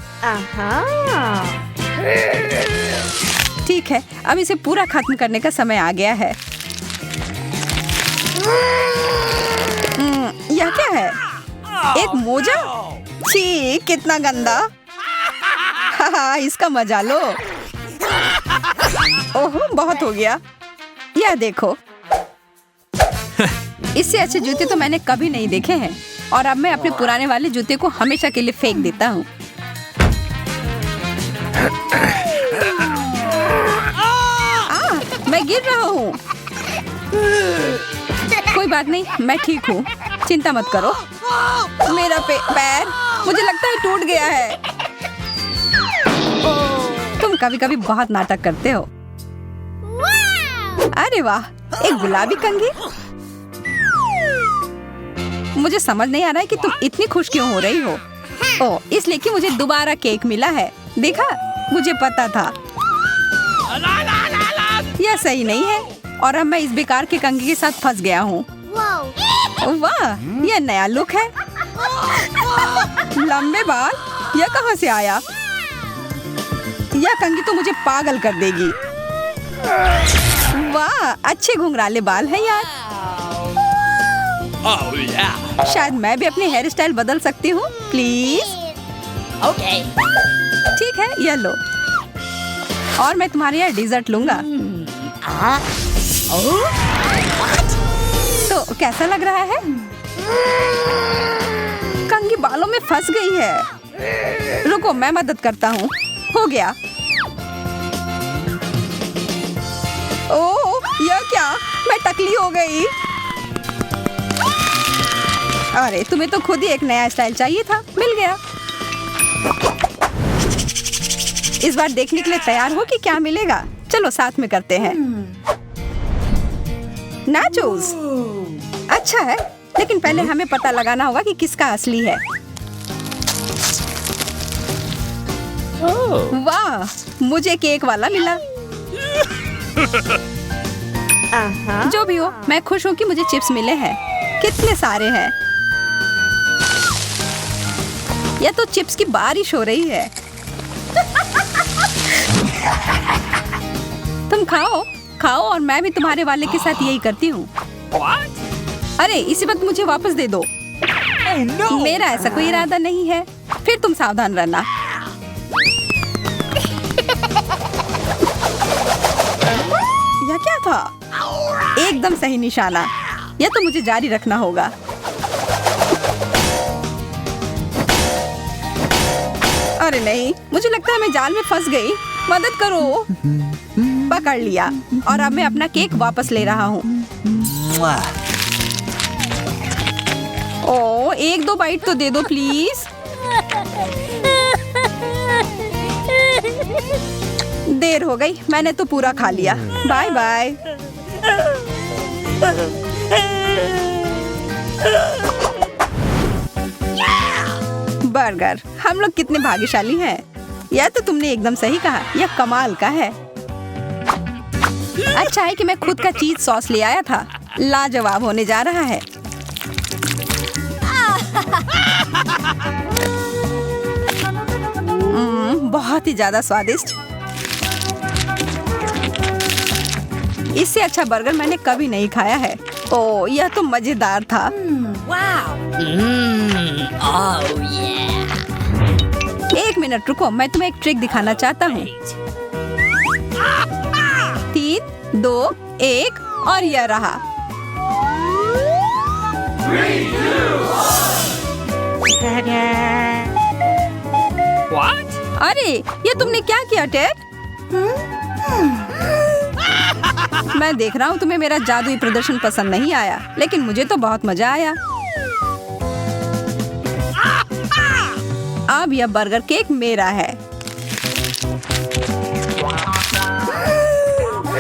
ठीक है, अब इसे पूरा खत्म करने का समय आ गया है। यह क्या है? एक मोजा? छी, कितना गंदा। हाँ, इसका मजा लो। ओह, बहुत हो गया। यह देखो। इससे अच्छे जूते तो मैंने कभी नहीं देखे हैं और अब मैं अपने पुराने वाले जूते को हमेशा के लिए फेंक देता हूँ। मैं गिर रहा हूँ। कोई बात नहीं, मैं ठीक हूँ, चिंता मत करो। मेरा पैर मुझे लगता है टूट गया है। तुम कभी कभी बहुत नाटक करते हो। अरे वाह, एक गुलाबी कंघी। मुझे समझ नहीं आ रहा है कि तुम इतनी खुश क्यों हो रही हो। ओह, इसलिए कि मुझे दोबारा केक मिला है। देखा, मुझे पता था। यह सही नहीं है और अब मैं इस बेकार के कंघी के साथ फंस गया हूँ। वाह, यह नया लुक है। लंबे बाल, यह कहाँ से आया? यह कंघी तो मुझे पागल कर देगी। वाह, अच्छे घुंघराले बाल हैं यार। Oh yeah. शायद मैं भी अपनी हेयर स्टाइल बदल सकती हूँ, प्लीज। Okay. ठीक है, यह लो। और मैं तुम्हारे यहाँ डिजर्ट लूंगा। तो कैसा लग रहा है? कंघी बालों में फंस गई है। रुको, मैं मदद करता हूँ। हो गया। ओह, यह क्या? मैं टकली हो गई। अरे, तुम्हें तो खुद ही एक नया स्टाइल चाहिए था, मिल गया। इस बार देखने के लिए तैयार हो कि क्या मिलेगा? चलो साथ में करते हैं। नाचोस। अच्छा है, लेकिन पहले हमें पता लगाना होगा कि किसका असली है। वाह, मुझे केक वाला मिला। जो भी हो, मैं खुश हूँ कि मुझे चिप्स मिले हैं। कितने सारे हैं। यह तो चिप्स की बारिश हो रही है। तुम खाओ खाओ और मैं भी तुम्हारे वाले के साथ यही करती हूँ। अरे, इसी वक्त मुझे वापस दे दो। मेरा ऐसा कोई इरादा नहीं है। फिर तुम सावधान रहना। यह क्या था? एकदम सही निशाना। यह तो मुझे जारी रखना होगा। अरे नहीं, मुझे लगता है मैं जाल में फंस गई। मदद करो। पकड़ लिया और अब मैं अपना केक वापस ले रहा हूँ। ओह, एक दो बाइट तो दे दो प्लीज। देर हो गई, मैंने तो पूरा खा लिया। Bye bye. बर्गर, हम लोग कितने भाग्यशाली हैं। यह तो तुमने एकदम सही कहा, यह कमाल का है। अच्छा है कि मैं खुद का चीज सॉस ले आया था। लाजवाब होने जा रहा है। बहुत ही ज्यादा स्वादिष्ट। इससे अच्छा बर्गर मैंने कभी नहीं खाया है। ओह, यह तो मजेदार था। Oh yeah. एक मिनट रुको, मैं तुम्हें एक ट्रिक दिखाना चाहता हूँ। 3, 2, 1 और यह रहा। What? अरे, ये तुमने क्या किया टेड? मैं देख रहा हूँ तुम्हें मेरा जादुई प्रदर्शन पसंद नहीं आया, लेकिन मुझे तो बहुत मजा आया। अब यह बर्गर केक मेरा है।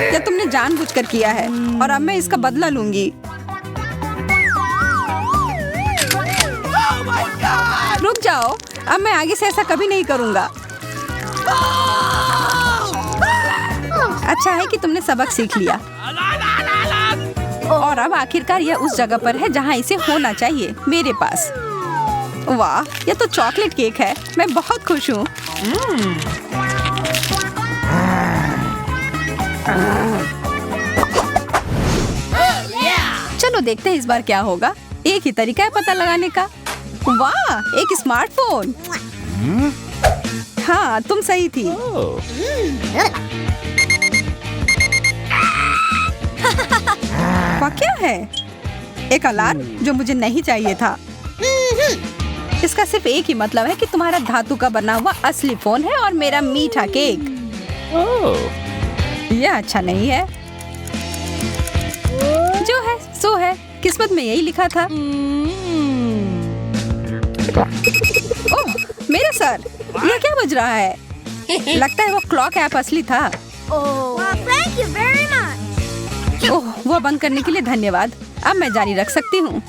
यह तुमने जानबूझकर किया है और अब मैं इसका बदला लूंगी। Oh my God! रुक जाओ, अब मैं आगे से ऐसा कभी नहीं करूंगा। अच्छा है कि तुमने सबक सीख लिया। और अब आखिरकार यह उस जगह पर है जहाँ इसे होना चाहिए, मेरे पास। वाह, यह तो चॉकलेट केक है। मैं बहुत खुश हूँ। चलो देखते हैं इस बार क्या होगा। एक ही तरीका है पता लगाने का। वाह, एक स्मार्टफोन। हाँ, तुम सही थी। वाह, क्या है? एक अलार्म जो मुझे नहीं चाहिए था। इसका सिर्फ एक ही मतलब है कि तुम्हारा धातु का बना हुआ असली फोन है और मेरा मीठा केक। यह अच्छा नहीं है। जो है सो है, किस्मत में यही लिखा था। ओह, मेरा सर, यह क्या बज रहा है? लगता है वो क्लॉक ऐप असली था। Thank you very much. ओह, वह बंद करने के लिए धन्यवाद। अब मैं जारी रख सकती हूँ।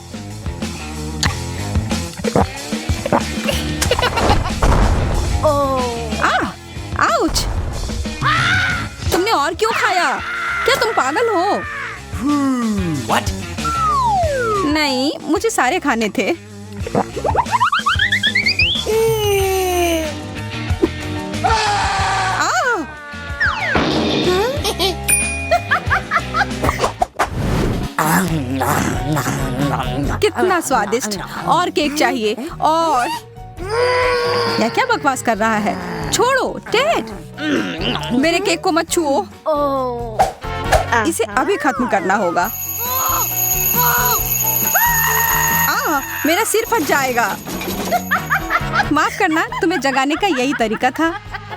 आउच! तुमने और क्यों खाया? क्या तुम पागल हो? What? नहीं, मुझे सारे खाने थे। कितना स्वादिष्ट! और केक चाहिए और। यह क्या बकवास कर रहा है? छोड़ो, टेड! मेरे केक को मत छुओ। इसे अभी खत्म करना होगा। मेरा सिर फट जाएगा। माफ करना, तुम्हें जगाने का यही तरीका था।